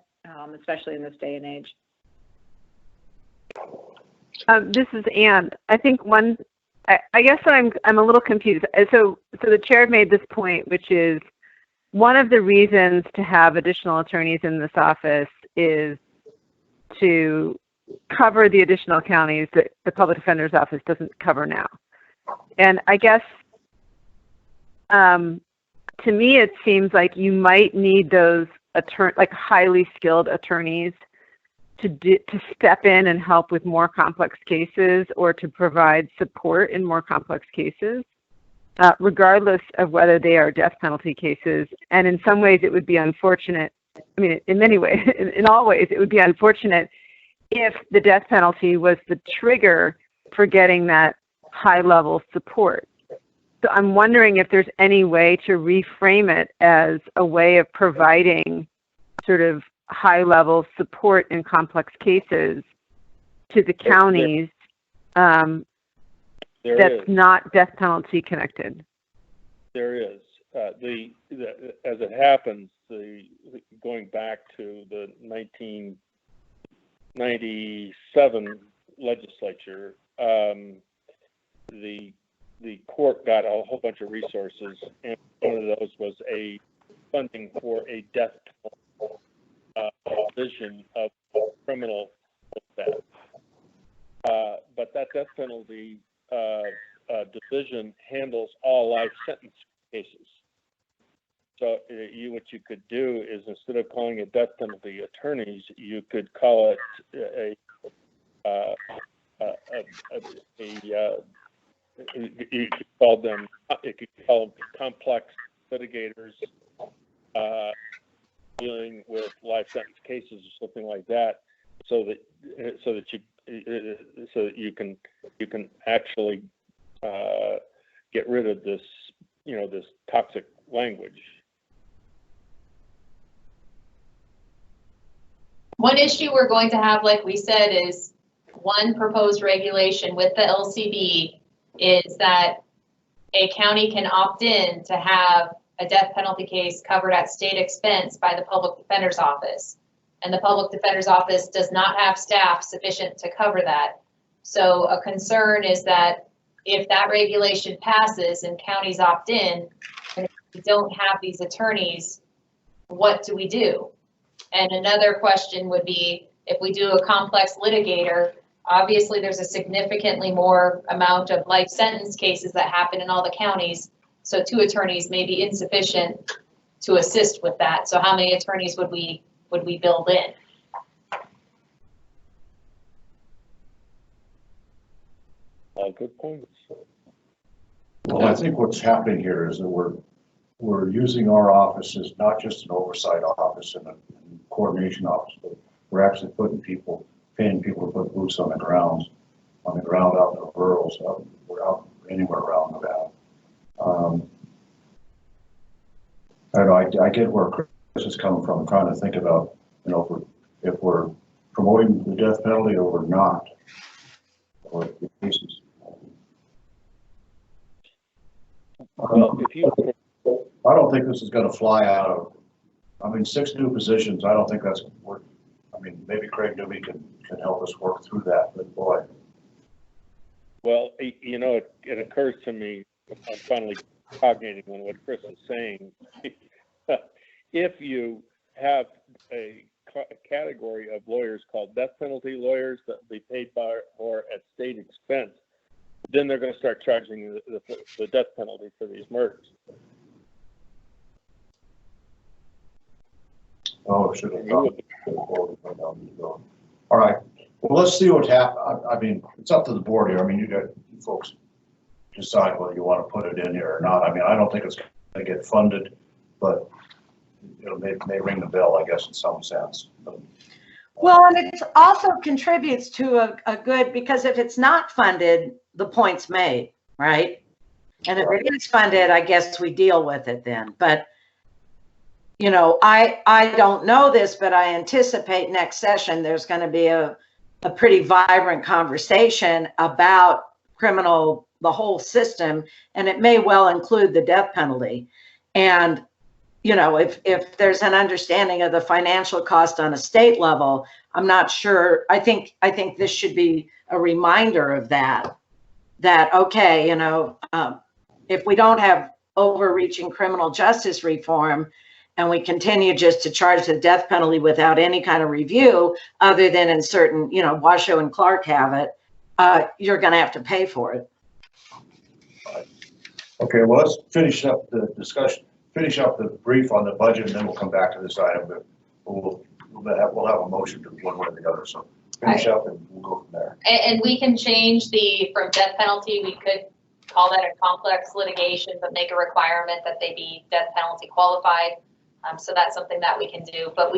especially in this day and age. This is Ann. I think I guess I'm a little confused. So the chair made this point, which is one of the reasons to have additional attorneys in this office is to cover the additional counties that the public defender's office doesn't cover now. And I guess to me, it seems like you might need those highly skilled attorneys to step in and help with more complex cases or to provide support in more complex cases, regardless of whether they are death penalty cases. And in some ways, it would be unfortunate. I mean, in many ways, in all ways, it would be unfortunate if the death penalty was the trigger for getting that high-level support. So I'm wondering if there's any way to reframe it as a way of providing sort of high-level support in complex cases to the counties that's not death penalty connected. There is. As it happens, going back to the 1997 legislature, the court got a whole bunch of resources, and one of those was a funding for a death penalty division of criminal that. But that death penalty division handles all life sentence cases. So what you could do is, instead of calling it death penalty attorneys, you could call it you could call them complex litigators dealing with life sentence cases or something like that. so that you can actually get rid of this, this toxic language. One issue we're going to have, like we said, is one proposed regulation with the LCB is that a county can opt in to have a death penalty case covered at state expense by the public defender's office. And the public defender's office does not have staff sufficient to cover that. So a concern is that if that regulation passes and counties opt in, and if we don't have these attorneys, what do we do? And another question would be, if we do a complex litigator, obviously there's a significantly more amount of life sentence cases that happen in all the counties. So 2 attorneys may be insufficient to assist with that. So how many attorneys would we build in? Good points. Well, I think what's happening here is that we're using our office as not just an oversight office and a coordination office, but we're actually paying people to put boots on the ground out in the rurals, out anywhere around Nevada. I don't know, I get where Chris is coming from. I'm trying to think about, if we're promoting the death penalty or we're not, or the cases. Well, I don't think this is going to fly out of, 6 new positions. I don't think that's work. Maybe Craig Newby can help us work through that, but boy. Well, it occurs to me, I'm finally cognating on what Chris is saying. If you have a category of lawyers called death penalty lawyers that will be paid by or at state expense, then they're going to start charging the death penalty for these murders. Oh, should have done. All right. Well, let's see what happens. It's up to the board here. You folks decide whether you want to put it in here or not. I don't think it's going to get funded, but may ring the bell, I guess, in some sense. Well, and it also contributes to a good, because if it's not funded, the point's made, right? And if it is funded, I guess we deal with it then. But, I don't know this, but I anticipate next session there's going to be a pretty vibrant conversation about the whole system, and it may well include the death penalty. And if there's an understanding of the financial cost on a state level, I'm not sure. I think this should be a reminder of that okay, if we don't have overreaching criminal justice reform and we continue just to charge the death penalty without any kind of review, other than in certain, Washoe and Clark have it, you're going to have to pay for it. Okay, well, let's finish up the discussion. Finish up the brief on the budget, and then we'll come back to this item. But we'll have a motion to one way or the other. So finish up, and we'll go from there. And we can change from death penalty. We could call that a complex litigation, but make a requirement that they be death penalty qualified. So that's something that we can do. But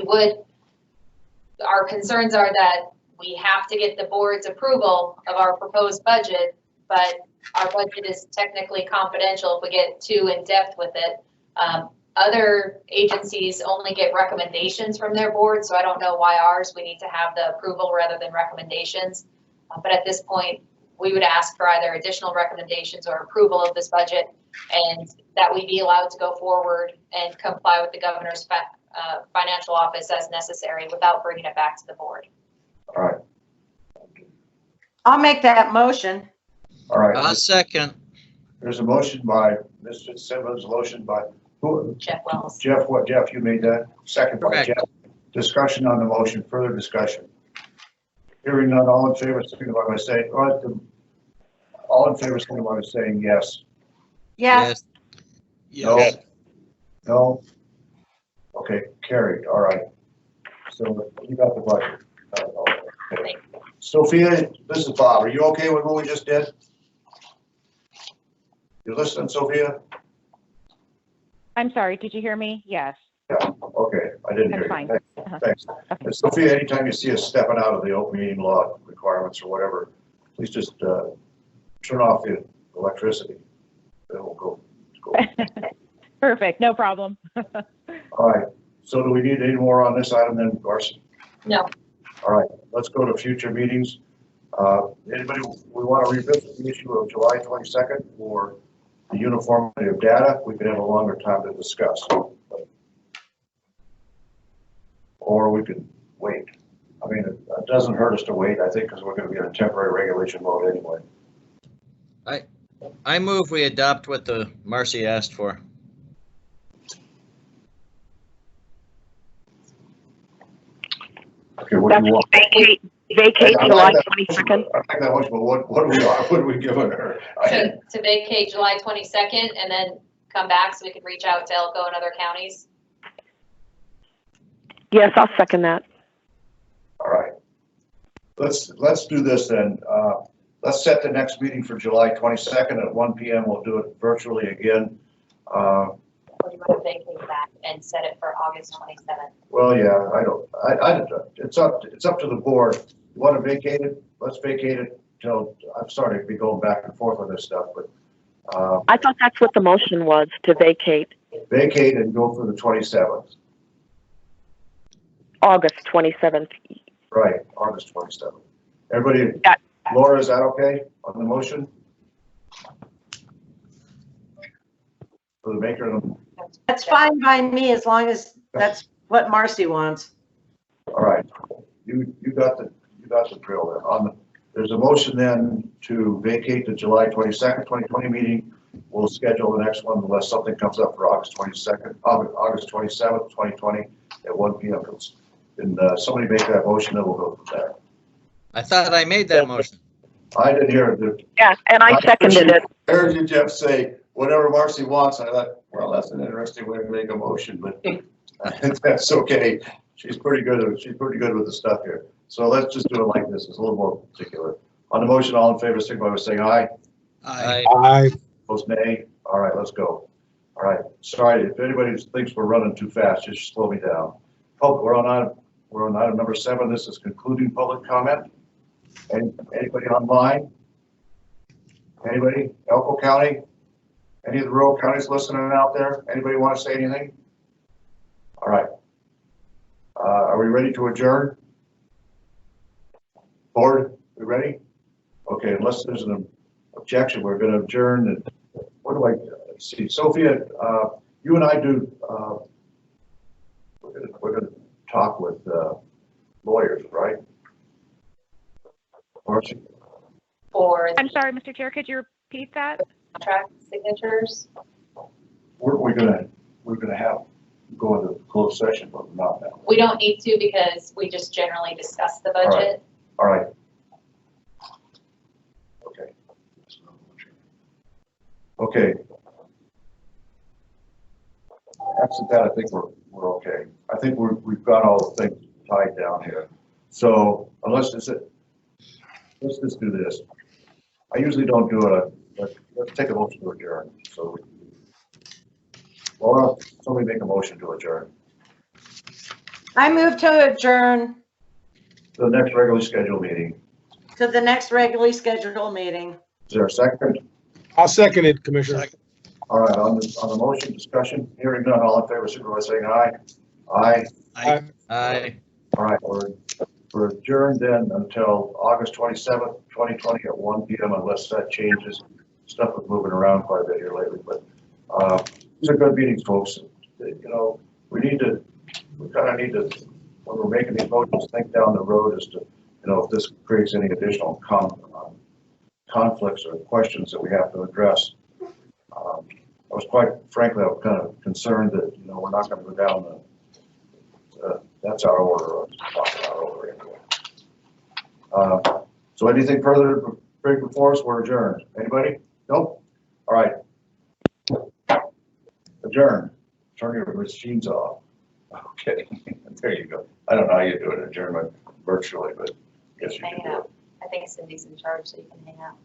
our concerns are that we have to get the board's approval of our proposed budget, but our budget is technically confidential if we get too in depth with it. Other agencies only get recommendations from their board, so I don't know why ours, we need to have the approval rather than recommendations. But at this point, we would ask for either additional recommendations or approval of this budget, and that we be allowed to go forward and comply with the governor's financial office as necessary without bringing it back to the board. All right. I'll make that motion. All right. I'll second. There's a motion by Mr. Simmons, a motion by who? Jeff Wells. Jeff, Jeff, you made that? Second by Jeff. Discussion on the motion, further discussion. Hearing none, all in favor, signify by saying, yes. Yes. No? Yes. No? Okay, carried. All right. So you got the budget. Okay. Sophia, this is Bob. Are you okay with what we just did? You listening, Sophia? I'm sorry, did you hear me? Yes. Yeah, okay. I didn't hear That's you. fine. Thanks. And Sophia, anytime you see us stepping out of the open meeting law requirements or whatever, please just turn off the electricity. Then we'll go. Perfect, no problem. All right. So do we need any more on this item then, Darcy? No. All right. Let's go to future meetings. Anybody, we want to revisit the issue of July 22nd for the uniformity of data? We could have a longer time to discuss. Or we could wait. I mean, it doesn't hurt us to wait, I think, because we're going to be in a temporary regulation mode anyway. I move we adopt what the Marcy asked for. Okay, what do you want? Vacate July 22nd. I like that much, but what are we giving her? To vacate July 22nd and then come back so we can reach out to Elko and other counties. Yes, I'll second that. All right. Let's do this then. Let's set the next meeting for July 22nd at 1 p.m. We'll do it virtually again. Or do you want to vacate that and set it for August 27th? Well, yeah, it's up to the board. You want to vacate it? Let's vacate it till, I'm sorry to be going back and forth on this stuff, but I thought that's what the motion was, to vacate. Vacate and go for the 27th. August 27th. Right, August 27th. Everybody, Laura, is that okay on the motion? For the maker of the. That's fine by me as long as that's what Marcy wants. All right, you got the drill there. There's a motion then to vacate the July 22nd, 2020 meeting. We'll schedule the next one unless something comes up for August 22nd, August 27th, 2020 at 1 p.m. And somebody make that motion, then we'll go from there. I thought I made that motion. I didn't hear it. Yeah, and I seconded it. I heard you, Jeff, say whatever Marcy wants. I thought, well, that's an interesting way to make a motion, but that's okay. She's pretty good with the stuff here. So let's just do it like this. It's a little more particular. On the motion, all in favor, signify by saying aye. Aye. Aye. Opposed, nay. All right, let's go. All right. Sorry if anybody thinks we're running too fast, just slow me down. Oh, we're on item number 7. This is concluding public comment. Anybody online? Anybody? Elko County? Any of the rural counties listening out there? Anybody want to say anything? All right. Are we ready to adjourn? Board, we ready? Okay, unless there's an objection, we're going to adjourn. What do I see? Sophia, you and I do, we're going to talk with lawyers, right? Marcy? I'm sorry, Mr. Chair, could you repeat that? Contract signatures. We're gonna have go into closed session, but not now. We don't need to because we just generally discuss the budget. All right. Okay. Okay. Absent that, I think we're okay. I think we've got all the things tied down here. So let's just do this. I usually don't do it, but let's take a motion to adjourn. So, Laura, somebody make a motion to adjourn. I move to adjourn To the next regularly scheduled meeting. to the next regularly scheduled meeting. Is there a second? I'll second it, Commissioner. All right, on the motion discussion, hearing none, all in favor, signify by saying aye. Aye. Aye. Aye. All right, we're adjourned then until August 27th, 2020 at 1 p.m. unless that changes. Stuff is moving around quite a bit here lately, but these are good meetings, folks. You know, we kind of need to, when we're making these motions, think down the road as to, you know, if this creates any additional conflicts or questions that we have to address. I was quite frankly, I was kind of concerned that, you know, we're not going to go down that's our order. Our order anyway. So anything further to bring before us? We're adjourned. Anybody? Nope. All right. Adjourn. Turn your machines off. Okay. There you go. I don't know how you do an adjournment virtually, but I guess you can do it. I think Cindy's in charge, so you can hang out.